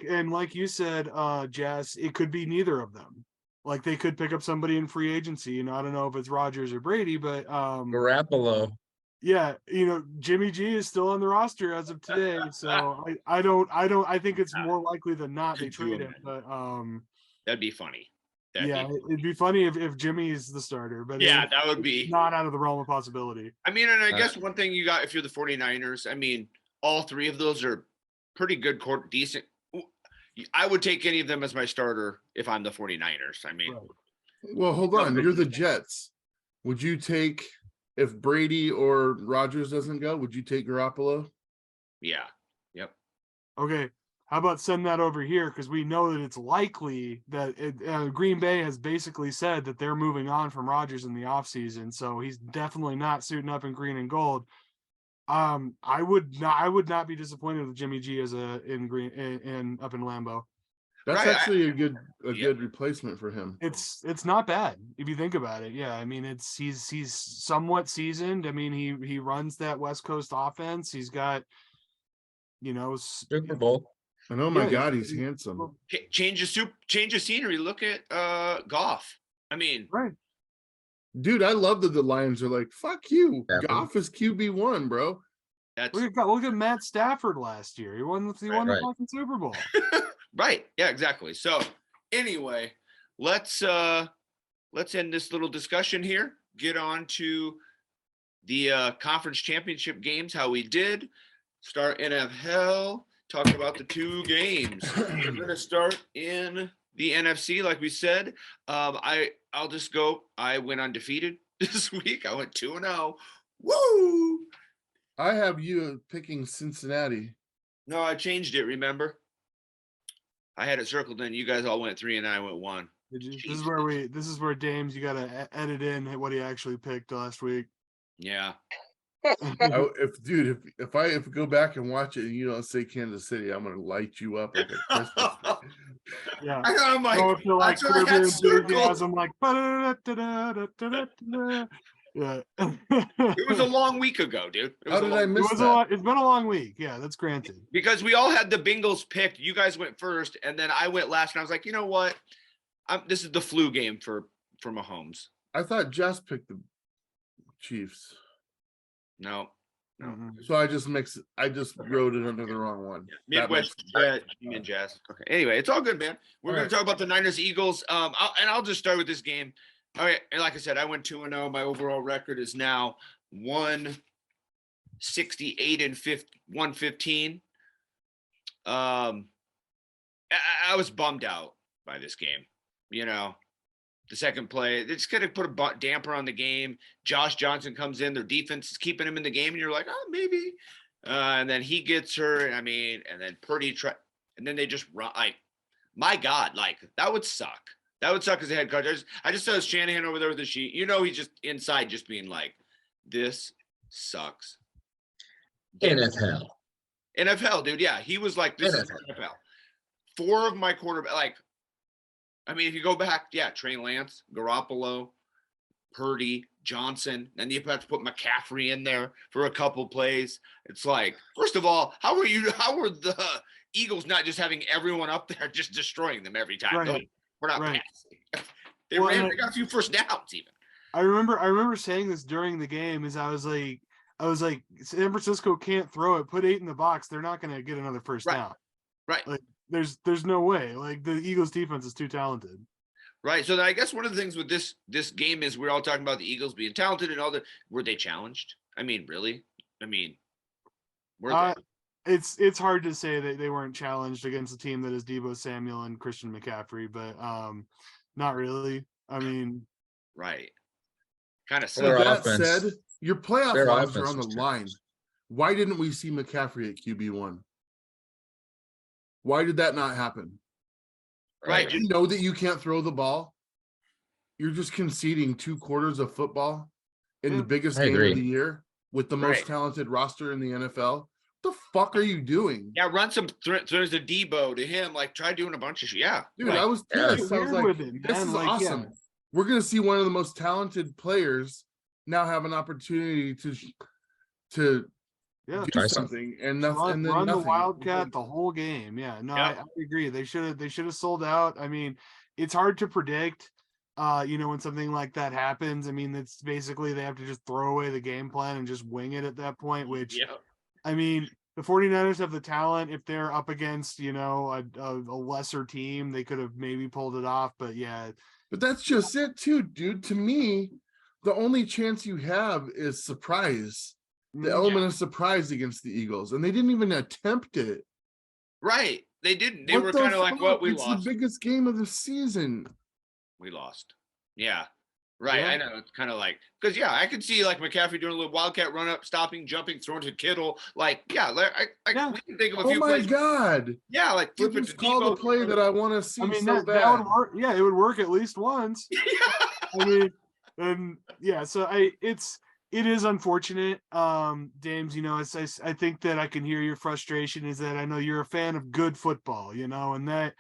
and like you said, Jess, it could be neither of them. Like they could pick up somebody in free agency. I don't know if it's Rodgers or Brady, but Garoppolo. yeah, Jimmy G is still on the roster as of today. So I think it's more likely than not they Could you trade him. But That'd be funny. it'd be funny if Jimmy is the starter, but Yeah, that would be. not out of the realm of possibility. I mean, and I guess one thing you got if you're the 49ers, I mean, all 3 of those are pretty good, decent. I would take any of them as my starter if I'm the 49ers. I mean, Right. well, hold on. You're the Jets. Would you take if Brady or Rodgers doesn't go? Would you take Garoppolo? yeah. Yep. Okay, how about send that over here because we know that it's likely that Green Bay has basically said that they're moving on from Rodgers in the offseason, so he's definitely not suiting up in green and gold. I would not be disappointed with Jimmy G as in green and up in Lambeau. That's Right, actually a good Yeah. good replacement for him. It's not bad if you think about it. Yeah, I mean he's somewhat seasoned. I mean he runs that West Coast offense. He's got Super Bowl. And oh my Yeah, God, he's handsome. well, Change of scenery. Look at Goff. I mean, right. Dude, I love that the Lions are like, fuck you. Yeah. Goff is QB1, bro. that's Look at Matt Stafford last year. He won the right. fucking Super Bowl. right. Yeah, exactly. So anyway, let's end this little discussion here. Get on to the conference championship games, how we did. Start NFHell, talk about the 2 games. We're gonna start in the NFC, like we said. I'll just go. I went undefeated this week. I went 2-0. Woo! I have you picking Cincinnati. No, I changed it. Remember, I had it circled in. You guys all went 3 and I went 1. This is where Dames, you gotta edit in what he actually picked last week. Yeah. If I go back and watch it and you don't say Kansas City, I'm gonna light you up like a Christmas tree. Yeah. I'm like, Go up to like that's what I Curb had Your circled. Enthusiasm, like ba-da-da-da-da-da-da-da. Yeah. It was a long week ago, dude. It was How a did I long- miss It's that? been a long week. Yeah, that's granted. Because we all had the Bengals picked. You guys went first, and then I went last, and I was like, you know what? This is the flu game for Mahomes. I thought Jess picked the Chiefs. No. No. Mhm. So I just wrote it under the wrong one. That Midwest Union Jazz. Okay. Anyway, it's all good, man. We're All going right. to talk about the Niners Eagles. I'll just start with this game. All right, and like I said, I went 2-0. My overall record is now 168 and 115. I was bummed out by this game. You know, the second play, it's going to put a damper on the game. Josh Johnson comes in, their defense is keeping him in the game, and you're like, oh, maybe. And then he gets hurt. I mean, and then Purdy and then they just run. My God, like that would suck. That would suck as a head coach. I just saw Shanahan over there with the sheet. You know, he's just inside, just being like, "This sucks." NFL. NFL, dude. Yeah, he was like, "This is NFL." 4 of my quarterback, like, I mean, if you go back, yeah, Trey Lance, Garoppolo, Purdy, Johnson, then you have to put McCaffrey in there for a couple plays. It's like, first of all, how are the Eagles not just having everyone up there just destroying them every time? Right. No, we're not Right. passing. They Well, got a few first downs even. I remember saying this during the game. Is I was like, San Francisco can't throw it. Put 8 in the box. They're not going to get another first Right. down. Right. Like, there's no way. Like the Eagles defense is too talented. Right. So I guess one of the things with this game is we're all talking about the Eagles being talented and all that. Were they challenged? I mean, really? I mean, were they? It's hard to say that they weren't challenged against a team that is Deebo Samuel and Christian McCaffrey, but not really. I mean, Right. Kind of So Their that offense- said, your playoff their odds are offense on the was line. Why didn't we see McCaffrey at QB1? Why did that not happen? Right. You know that you can't throw the ball. You're just conceding 2 quarters of football in Yeah, the biggest I game agree. of the year with the most Right. talented roster in the NFL. What the fuck are you doing? Yeah, run some throws to Debo, to him. Like, try doing a bunch of shit. Yeah. Dude, right. I was Yeah. pissed. I was weird like, with it, this man. is Like, awesome. yeah. We're going to see one of the most talented players now have an opportunity to Yeah. do Try something and nothing. Run, And then run the nothing. Wildcat the whole game. Yeah, no, Yeah. I agree. They should have sold out. I mean, it's hard to predict. When something like that happens. I mean, it's basically they have to just throw away the game plan and just wing it at that point. Which, Yeah. I mean, the 49ers have the talent. If they're up against a lesser team, they could have maybe pulled it off. But yeah, But that's just it too, dude. To me, the only chance you have is surprise. The element of surprise against the Eagles. And they didn't even attempt it. Right. They didn't. They What were the kind of like, fuck? what? We It's lost. the biggest game of the season. We lost. Yeah. Right. Yeah. I know. It's kind of like, because, yeah, I could see like McCaffrey doing a little Wildcat run up, stopping, jumping, throwing to Kittle. Like, yeah, Yeah. we can think of a Oh few my plays. God. Yeah, like You flip it to just called a Debo. play that I want to see I mean, so that bad. would work. Yeah, it would work at least once. I mean, and yeah, so it is unfortunate. Dames, I think that I can hear your frustration is that I know you're a fan of good football, and that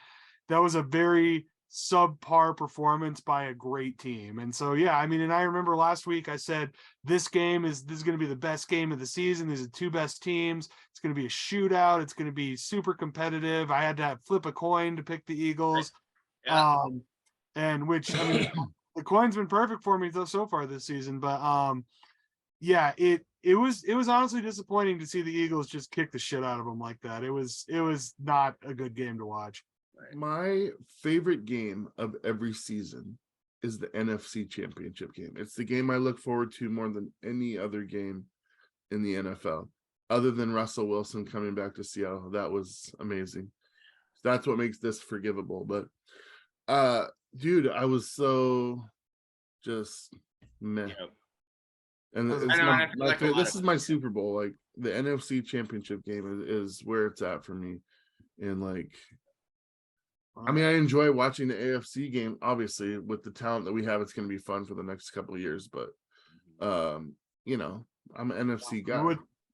was a very subpar performance by a great team. And so, yeah, I mean, and I remember last week I said, this is going to be the best game of the season. These are the two best teams. It's going to be a shootout. It's going to be super competitive. I had to flip a coin to pick the Eagles. Yeah. And which, I mean, the coin's been perfect for me so far this season, but yeah, it was honestly disappointing to see the Eagles just kick the shit out of them like that. It was not a good game to watch. My favorite game of every season is the NFC Championship game. It's the game I look forward to more than any other game in the NFL, other than Russell Wilson coming back to Seattle. That was amazing. That's what makes this forgivable. But dude, I was so just meh. Yep. And I it's know, and I feel like a lot this of is us, my yeah. Super Bowl. Like the NFC Championship game is where it's at for me. And like, I mean, I enjoy watching the AFC game. Obviously, with the talent that we have, it's going to be fun for the next couple of years. But you know, I'm an NFC guy.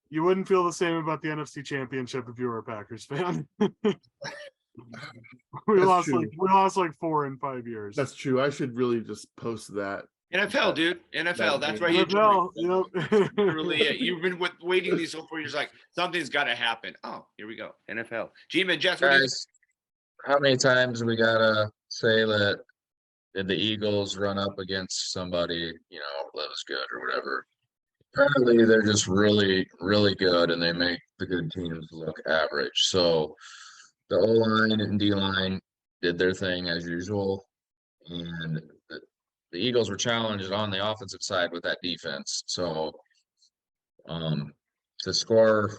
You wouldn't feel the same about the NFC Championship if you were a Packers fan. we lost like 4 in 5 years. That's true. I should really just post that. NFL, dude. NFL. That's right. NFL, Literally, you've been waiting these whole 4 years. Like something's got to happen. Oh, here we go. NFL. G-Man, Jess, what do you Guys, how many times we gotta say that did the Eagles run up against somebody, that was good or whatever? Apparently, they're just really, really good, and they make the good teams look average. So the O-line and D-line did their thing as usual, and the Eagles were challenged on the offensive side with that defense. So to score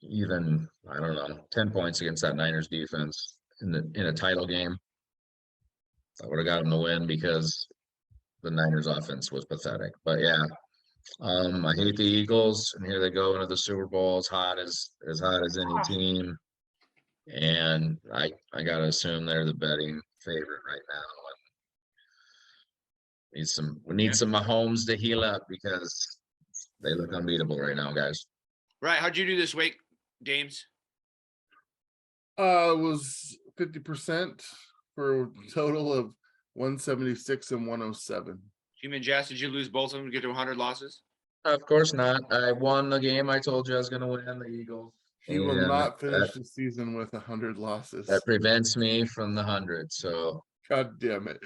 even, I don't know, 10 points against that Niners defense in a title game, I would have got them to win because the Niners offense was pathetic. But yeah, I hate the Eagles, and here they go into the Super Bowl as hot as any team. And I gotta assume they're the betting favorite right now. We need some Mahomes to heal up because they look unbeatable right now, guys. Right. How'd you do this week, Dames? It was 50% for a total of 176 and 107. G-Man, Jess, did you lose both of them to get to 100 losses? Of course not. I won the game I told you I was going to win, the Eagles. He will And not finish the season with 100 losses. That prevents me from the 100. So God damn it.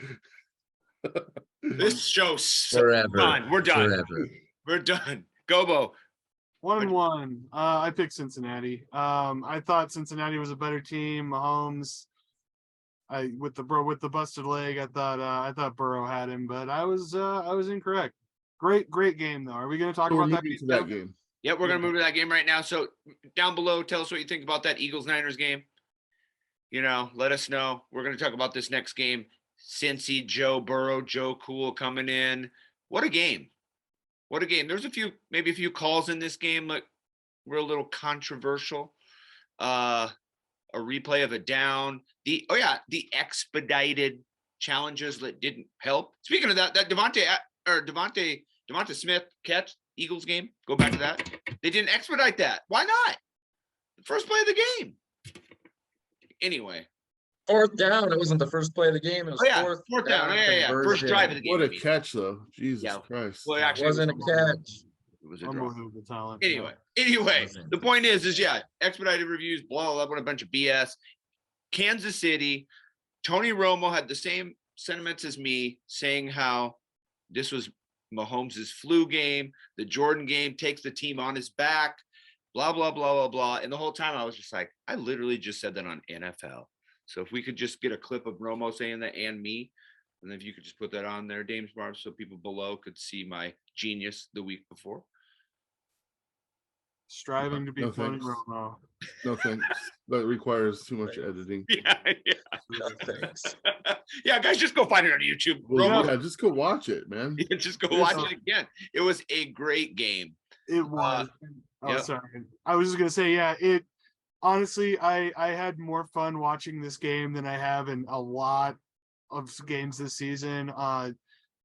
This show's forever. done. We're done. Forever. We're done. Gobo. 1-1. I picked Cincinnati. I thought Cincinnati was a better team. Mahomes, with the busted leg, I thought Burrow had him, but I was incorrect. Great game though. Are we going to talk about that game? Yep, we're going to move to that game right now. So down below, tell us what you think about that Eagles-Niners game. Let us know. We're going to talk about this next game. Cincy, Joe Burrow, Joe Cool coming in. What a game. What a game. There's maybe a few calls in this game that were a little controversial. A replay of a down. The expedited challenges that didn't help. Speaking of that Devonta Smith catch Eagles game, go back to that. They didn't expedite that. Why not? The first play of the game. Anyway. Fourth down. It wasn't the first play of the game. It was fourth down. Yeah. First drive of the game. What a catch, though. Jesus Christ. Well, actually, it wasn't a catch. It was a drop. Talent. Anyway, the point is expedited reviews, blah, blah, blah, a bunch of BS. Kansas City, Tony Romo had the same sentiments as me, saying how this was Mahomes' flu game. The Jordan game takes the team on his back, blah, blah, blah, blah, blah. And the whole time I was just like, I literally just said that on NFL. So if we could just get a clip of Romo saying that and me, and then if you could just put that on there, Dames Marv, so people below could see my genius the week before. Striving to be No Tony thanks. Romo. No thanks. That requires too much editing. Yeah. No thanks. Yeah, guys, just go find it on YouTube. Well, Romo, yeah, just go watch it, man. just go watch it again. It was a great game. It was. yeah. Sorry. I was just gonna say, yeah. It honestly, I had more fun watching this game than I have in a lot of games this season.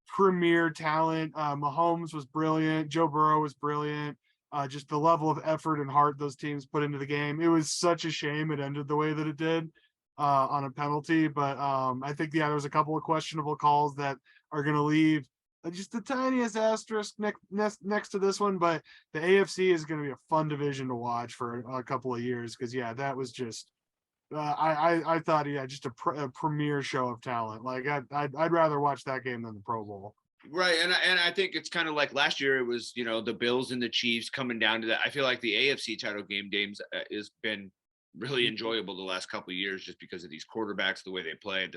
Premier talent. Mahomes was brilliant. Joe Burrow was brilliant. Just the level of effort and heart those teams put into the game. It was such a shame it ended the way that it did. on a penalty, but I think there's a couple of questionable calls that are going to leave just the tiniest asterisk next to this one. But the AFC is going to be a fun division to watch for a couple of years because that was just I thought just a premier show of talent. Like I'd rather watch that game than the Pro Bowl. Right, and I think it's kind of like last year. It was the Bills and the Chiefs coming down to that. I feel like the AFC title games has been really enjoyable the last couple of years just because of these quarterbacks, the way they play,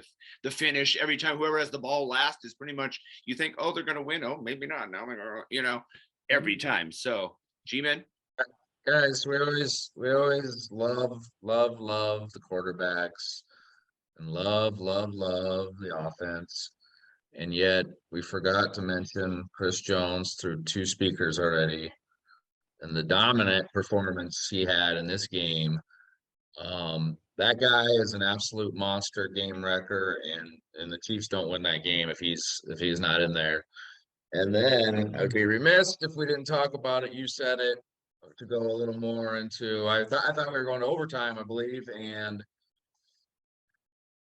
the finish. Every time whoever has the ball last is pretty much you think, oh, they're going to win. Oh, maybe not. Now, every time. So, G-Man. Guys, we always love the quarterbacks and love the offense. And yet we forgot to mention Chris Jones through 2 speakers already and the dominant performance he had in this game. That guy is an absolute monster game wrecker, and the Chiefs don't win that game if he's not in there. And then I'd be remiss if we didn't talk about it. You said it, to go a little more into. I thought we were going to overtime, I believe, and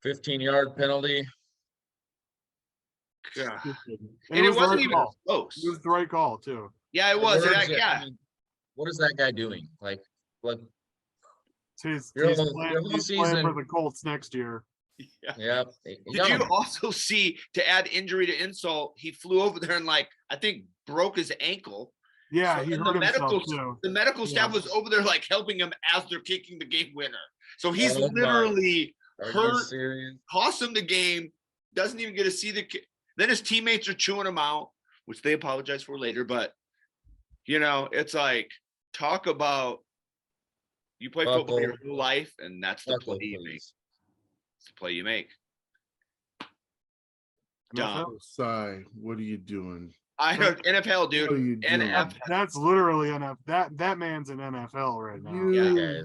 15-yard penalty. Yeah. And it wasn't right even call. close. It was the right call too. Yeah, it was. I Yeah. mean, what is that guy doing? Like He's Your playing whole for season. the Colts next year. Yeah. Did you also see, to add injury to insult, he flew over there and I think broke his ankle. Yeah, So he then hurt himself too. the medical staff was over there helping him as they're kicking the game winner. So he's literally hurt, cost him the game, doesn't even get to see the kick. Then his teammates are chewing him out, which they apologize for later. But, it's talk about you play football your whole life, and that's the play you make. It's the play you make. Dumb. Sigh, what are you doing? I know NFHell, dude. What are you doing? That's literally NFL. That man's an NFL right now. You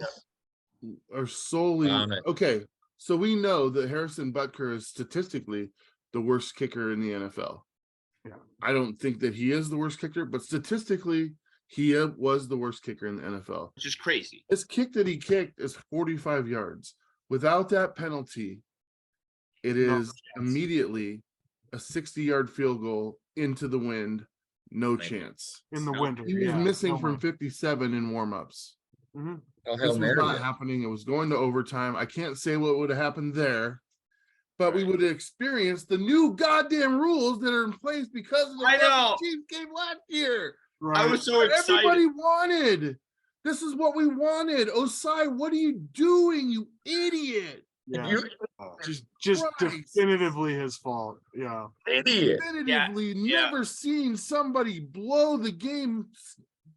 are solely okay. So we know that Harrison Butker is statistically the worst kicker in the NFL. Yeah. I don't think that he is the worst kicker, but statistically, he was the worst kicker in the NFL. Which is crazy. This kick that he kicked is 45 yards. Without that penalty, it is immediately a 60-yard field goal into the wind. No chance. In the winter. He was missing from 57 in warmups. Mm-hmm. This was not happening. It was going to overtime. I can't say what would have happened there, but we would have experienced the new goddamn rules that are in place because of the Chiefs game last year. Right. I was so excited. Everybody wanted. This is what we wanted. Osai, what are you doing, you idiot? Yeah. Just definitively his fault. Yeah. Idiot. Definitively never seen somebody blow the game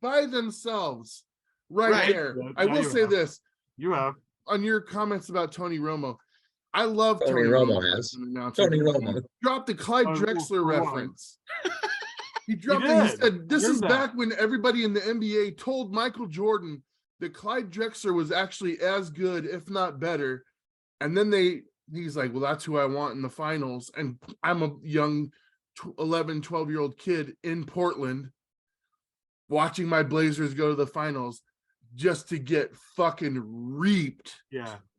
by themselves. Right there. I will say this. You have. On your comments about Tony Romo, I love Tony Romo. Tony Romo dropped the Clyde Drexler reference. He dropped it. He said, this is back when everybody in the NBA told Michael Jordan that Clyde Drexler was actually as good, if not better. And then he's like, well, that's who I want in the finals. And I'm a young 11, 12-year-old kid in Portland watching my Blazers go to the finals just to get fucking reaped,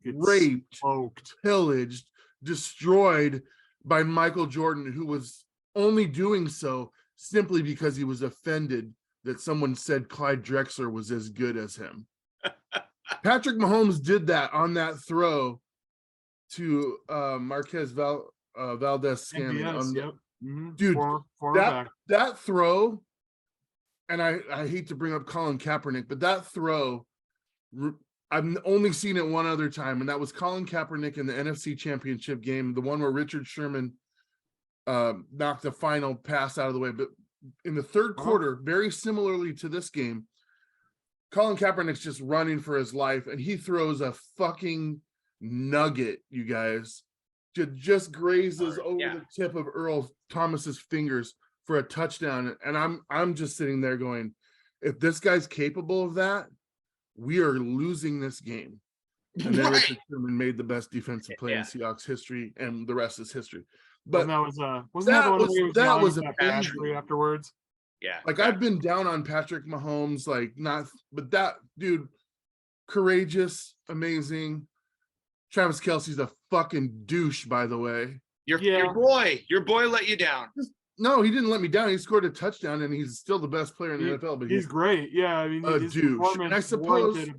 raped, smoked, pillaged, destroyed by Michael Jordan, who was only doing so simply because he was offended that someone said Clyde Drexler was as good as him. Patrick Mahomes did that on that throw to Marquez Valdez-Scantling. Dude, that throw, and I hate to bring up Colin Kaepernick, but that throw, I've only seen it one other time, and that was Colin Kaepernick in the NFC Championship game, the one where Richard Sherman knocked the final pass out of the way. But in the third quarter, very similarly to this game, Colin Kaepernick's just running for his life, and he throws a fucking nugget, you guys. Just grazes over the tip of Earl Thomas's fingers for a touchdown. And I'm just sitting there going, if this guy's capable of that, we are losing this game. And then Richard Sherman made the best defensive play in Seahawks history, and the rest is history. But that was a afterwards. Yeah. Like, I've been down on Patrick Mahomes, but that dude, courageous, amazing, Travis Kelce's a fucking douche, by the way. Your Yeah. your boy let you down. No, he didn't let me down. He scored a touchdown, and he's still the best player in the NFL. But He's great. Yeah, I mean, a his douche. performance And I suppose warranted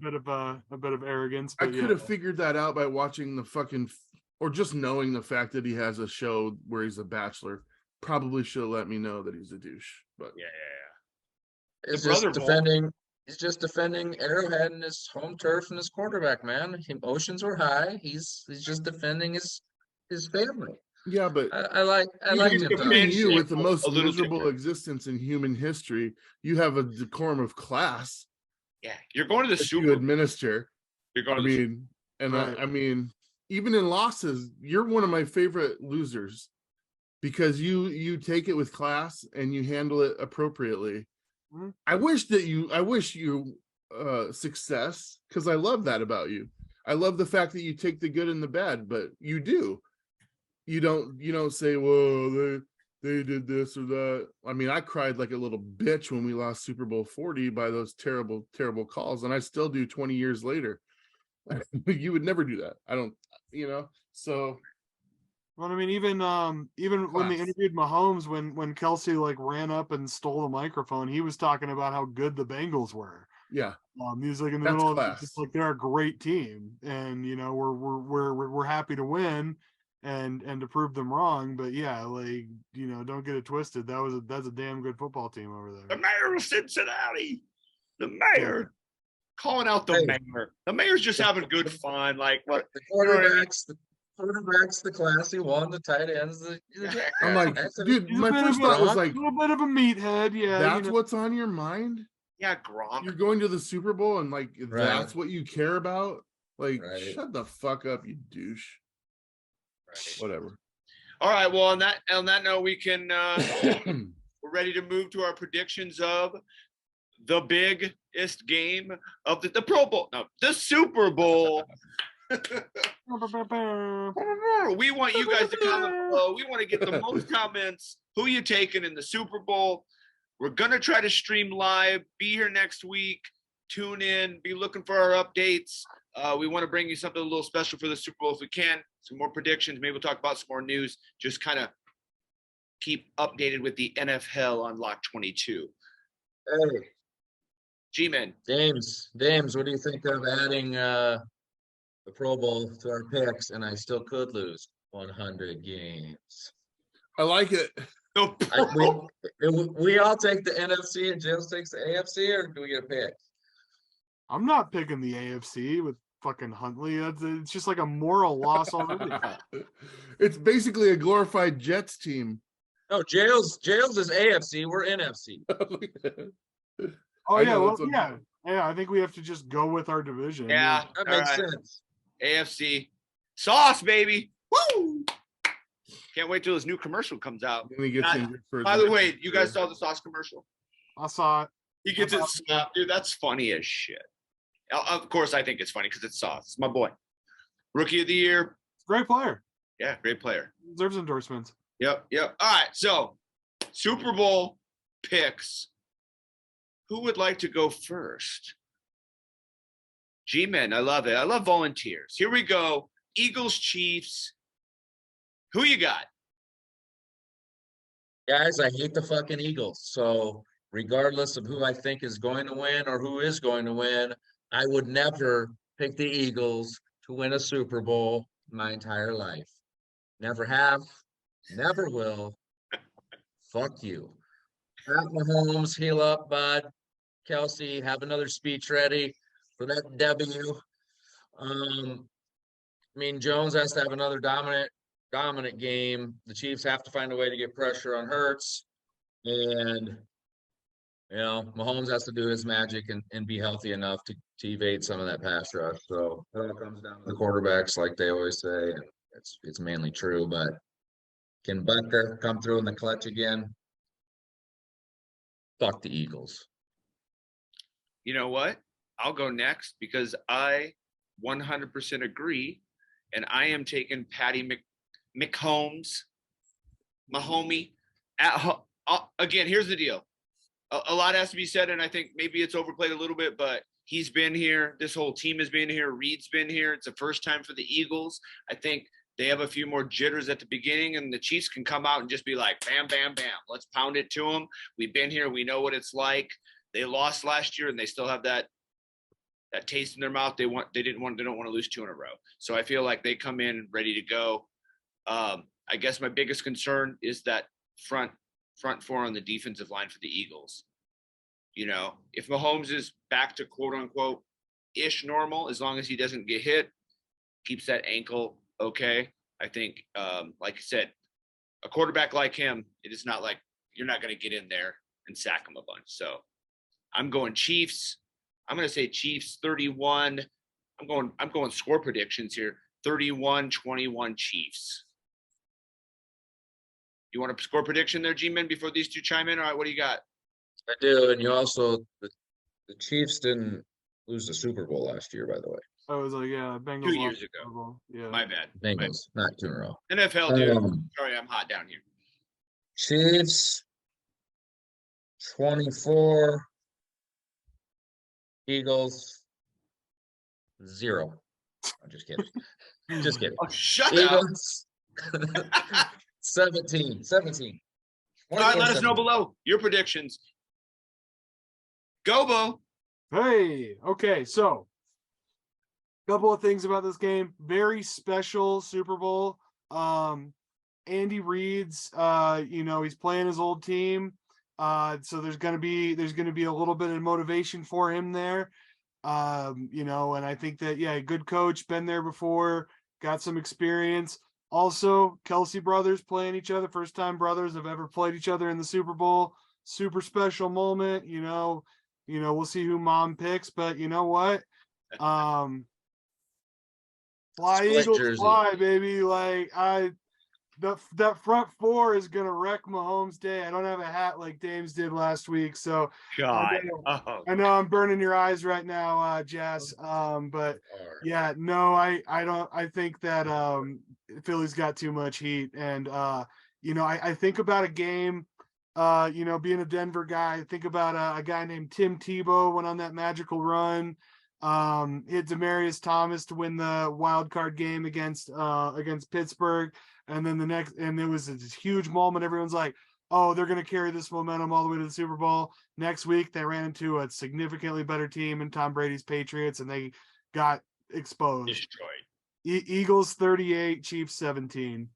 a bit of arrogance. I But could yeah, have figured that out by watching the fucking, or just knowing the fact that he has a show where he's a bachelor. Probably should have let me know that he's a douche. But Yeah. He's The just Brother Bowl. defending. He's just defending Arrowhead and his home turf and his quarterback. Man, emotions were high. He's just defending his family. yeah, but I like even, him. the though. even you with the a most little miserable different. existence in human history, you have a decorum of class Yeah, you're going to the that Super you Bowl. administer. You're going I to the Super mean, and Right. I mean, even in losses, you're one of my favorite losers because you take it with class and you handle it appropriately. Mhm. I wish you success, because I love that about you. I love the fact that you take the good and the bad, but you do. You don't say, "Whoa, they did this or that." I mean, I cried like a little bitch when we lost Super Bowl 40 by those terrible calls, and I still do 20 years later. You would never do that. I don't, so well, I mean, even when they Class. interviewed Mahomes, when Kelsey like ran up and stole the microphone, he was talking about how good the Bengals were. yeah, He was like in the That's middle of class. just like they're a great team, and we're happy to win and to prove them wrong. But yeah, like don't get it twisted. That's a damn good football team over the there. mayor of Cincinnati. The mayor calling out the Hey. mayor. The mayor's just having good fun. Like what? The quarterbacks, the classy one, the tight ends, the I'm like, That's it. dude, He's a my bit first of thought was Gronk. like, A little bit of a meathead, yeah. that's what's on your mind? Yeah, Gronk. You're going to the Super Bowl and like Right. that's what you care about? Like, Right. shut the fuck up, you douche. Right. Whatever. All right. Well, on that note, we can we're ready to move to our predictions of the biggest game of the Pro Bowl. No, the Super Bowl. We want you guys to comment below. We want to get the most comments. Who you taking in the Super Bowl? We're gonna try to stream live. Be here next week. Tune in. Be looking for our updates. We want to bring you something a little special for the Super Bowl if we can. Some more predictions. Maybe we'll talk about some more news. Just kind of keep updated with the NFHell on Lock 22. Hey, G-Men. James, what do you think of adding the Pro Bowl to our picks? And I still could lose 100 games. I like it. No, We all take the NFC and James takes the AFC, or do we get a pick? I'm not picking the AFC with fucking Huntley. It's just like a moral loss already. It's basically a glorified Jets team. No, Jails is AFC. We're NFC. Oh I yeah, know, well, that's what- yeah. I think we have to just go with our division. yeah, That all makes right. sense. AFC sauce, baby. Woo! Can't wait till this new commercial comes out. When he gets injured for By the way, you guys saw the sauce commercial? I saw it. He gets it slapped, dude. That's funny as shit. Of course, I think it's funny because it's sauce. It's my boy. Rookie of the year. Great player. Yeah, great player. Deserves endorsements. Yep. All right. So, Super Bowl picks. Who would like to go first? G-Men, I love it. I love volunteers. Here we go. Eagles, Chiefs. Who you got? Guys, I hate the fucking Eagles. So regardless of who I think is going to win or who is going to win, I would never pick the Eagles to win a Super Bowl my entire life. Never have, never will. Fuck you. Pat Mahomes, heal up, bud. Kelsey, have another speech ready for that W. I mean, Jones has to have another dominant game. The Chiefs have to find a way to get pressure on Hurts. And, Mahomes has to do his magic and be healthy enough to evade some of that pass rush. So it all comes down to the quarterbacks, like they always say. And it's mainly true, but can Butker come through in the clutch again? Fuck the Eagles. You know what? I'll go next because I 100% agree. And I am taking Patty McHolmes, Mahomie. Again, here's the deal. A lot has to be said, and I think maybe it's overplayed a little bit, but He's been here. This whole team has been here. Reed's been here. It's the first time for the Eagles. I think they have a few more jitters at the beginning, and the Chiefs can come out and just be like, bam, bam, bam. Let's pound it to them. We've been here. We know what it's like. They lost last year, and they still have that taste in their mouth. They don't want to lose 2 in a row. So I feel like they come in ready to go. I guess my biggest concern is that front 4 on the defensive line for the Eagles. You know, if Mahomes is back to quote unquote ish normal, as long as he doesn't get hit, keeps that ankle okay. I think, like I said, a quarterback like him, it is not like you're not going to get in there and sack him a bunch. So I'm going Chiefs. I'm going to say Chiefs 31. I'm going score predictions here. 31-21 Chiefs. You want a score prediction there, G-Men, before these two chime in? All right, what do you got? I do, and you also the Chiefs didn't lose the Super Bowl last year, by the way. I was like, yeah, Bengals 2 lost years the ago. Super Bowl. Yeah. My bad. Bengals, not 2 in a row. NFL, dude. Um, Sorry, I'm hot down here. Chiefs 24, Eagles 0. I'm just kidding. Just kidding. Oh, shut up. Eagles 17. All right, let us know 24-17. below your predictions. GOBO. Hey, okay, so couple of things about this game. Very special Super Bowl. Andy Reid's he's playing his old team. So there's gonna be a little bit of motivation for him there. And I think that, yeah, good coach, been there before, got some experience. Also, Kelsey brothers playing each other, first time brothers have ever played each other in the Super Bowl. Super special moment, we'll see who mom picks, but you know what? Fly Split Eagles, jersey. fly, baby. Like that front 4 is gonna wreck Mahomes' day. I don't have a hat like Dames did last week, so God. I know I'm burning your eyes right now, Jess. But yeah, no, I don't. I think that Philly's got too much heat, and I think about a game. Being a Denver guy, I think about a guy named Tim Tebow went on that magical run. Hit Demaryius Thomas to win the wild card game against Pittsburgh, and then it was this huge moment. Everyone's like, oh, they're going to carry this momentum all the way to the Super Bowl. Next week, they ran into a significantly better team in Tom Brady's Patriots, and they got exposed. Destroyed. Eagles 38, Chiefs 17.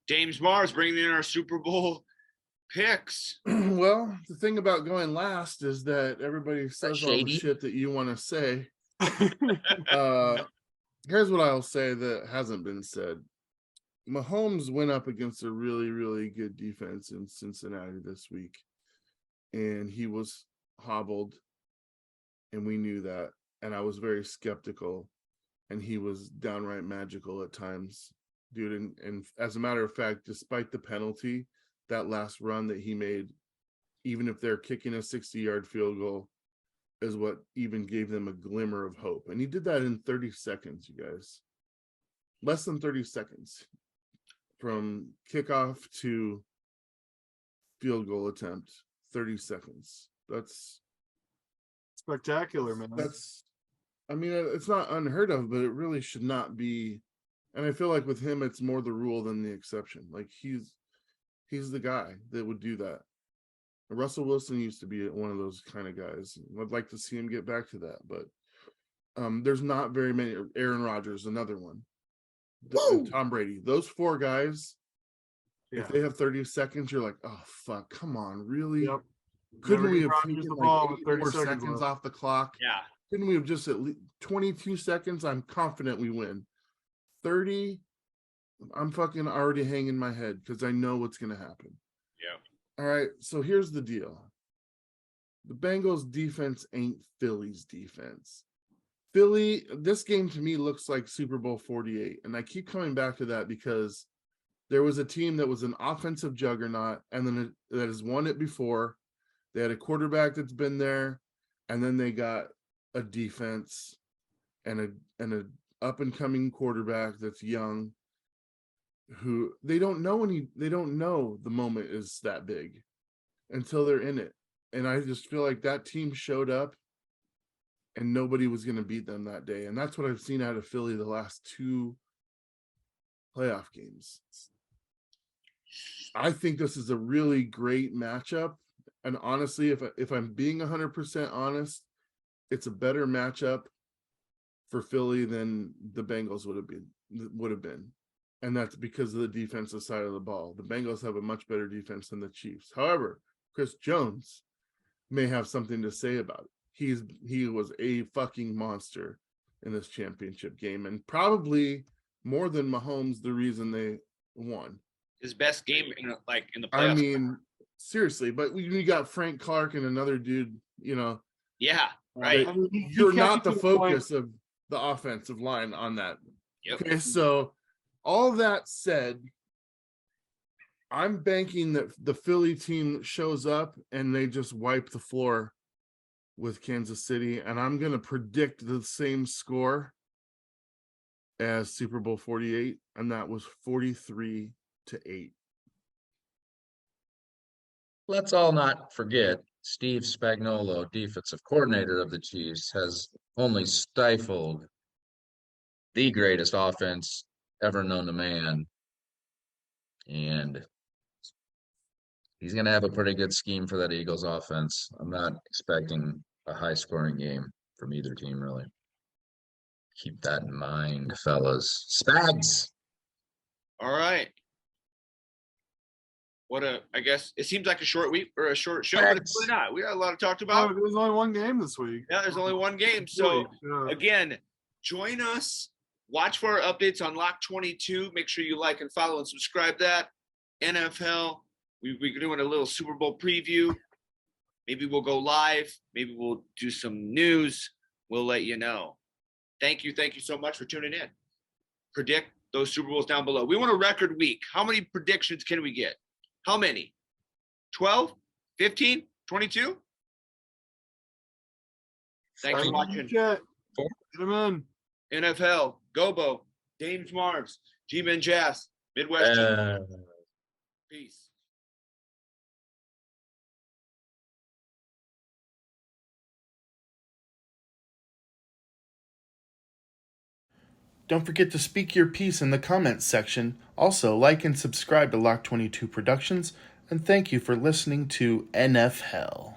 James Mars bringing in our Super Bowl picks. Well, the thing about going last is that everybody says all the shady? shit that you want to say. Here's what I'll say that hasn't been said. Mahomes went up against a really, really good defense in Cincinnati this week, and he was hobbled, and we knew that. And I was very skeptical, and he was downright magical at times, dude. And as a matter of fact, despite the penalty, that last run that he made, even if they're kicking a 60-yard field goal, is what even gave them a glimmer of hope. And he did that in 30 seconds, you guys. Less than 30 seconds from kickoff to field goal attempt. 30 seconds. That's Spectacular, man. It's not unheard of, but it really should not be. And I feel like with him, it's more the rule than the exception. Like he's the guy that would do that. Russell Wilson used to be one of those kind of guys. I'd like to see him get back to that, but there's not very many. Aaron Rodgers, another one. Tom Brady. Those 4 guys, if they have 30 seconds, you're like, oh, fuck, come on, really? Yep. Couldn't we have Rodgers taken the ball like with 8 30 more seconds seconds left. off the clock? Yeah. Couldn't we have just at least 22 seconds? I'm confident we win. 30, I'm fucking already hanging my head because I know what's going to happen. Yeah. All right, so here's the deal. The Bengals defense ain't Philly's defense. Philly, this game to me looks like Super Bowl 48. And I keep coming back to that because there was a team that was an offensive juggernaut and then that has won it before. They had a quarterback that's been there, and then they got a defense and a up and coming quarterback that's young, who they don't know the moment is that big until they're in it. And I just feel like that team showed up and nobody was going to beat them that day. And that's what I've seen out of Philly the last 2 playoff games. I think this is a really great matchup. And honestly, if I'm being 100% honest, it's a better matchup for Philly than the Bengals would have been. And that's because of the defensive side of the ball. The Bengals have a much better defense than the Chiefs. However, Chris Jones may have something to say about it. He was a fucking monster in this championship game, and probably more than Mahomes the reason they won. His best game in the playoffs. I mean, seriously, but you got Frank Clark and another dude, yeah, right. I mean, he you're kept not it the to point- focus of the offensive line on that. Yep. Okay, so all that said, I'm banking that the Philly team shows up and they just wipe the floor with Kansas City, and I'm going to predict the same score as Super Bowl 48, and that was 43-8. Let's all not forget Steve Spagnuolo, defensive coordinator of the Chiefs, has only stifled the greatest offense ever known to man. And he's going to have a pretty good scheme for that Eagles offense. I'm not expecting a high-scoring game from either team, really. Keep that in mind, fellas. Spags! All right. I guess it seems like a short week or a short show, but it's really not. We got a lot to talk Oh, about. there's only one game this week. Yeah, there's only one game. So Yeah. again, join us. Watch for our updates on Lock 22. Make sure you like and follow and subscribe that. NFHell. We're doing a little Super Bowl preview. Maybe we'll go live. Maybe we'll do some news. We'll let you know. Thank you so much for tuning in. Predict those Super Bowls down below. We want a record week. How many predictions can we get? How many? 12? 15? 22? Thanks for watching. Get him in. NFHell, GOBO, James Marves, G-Men Jazz, Midwest. Peace. Don't forget to speak your piece in the comments section. Also, like and subscribe to Lock 22 Productions, and thank you for listening to NFHell.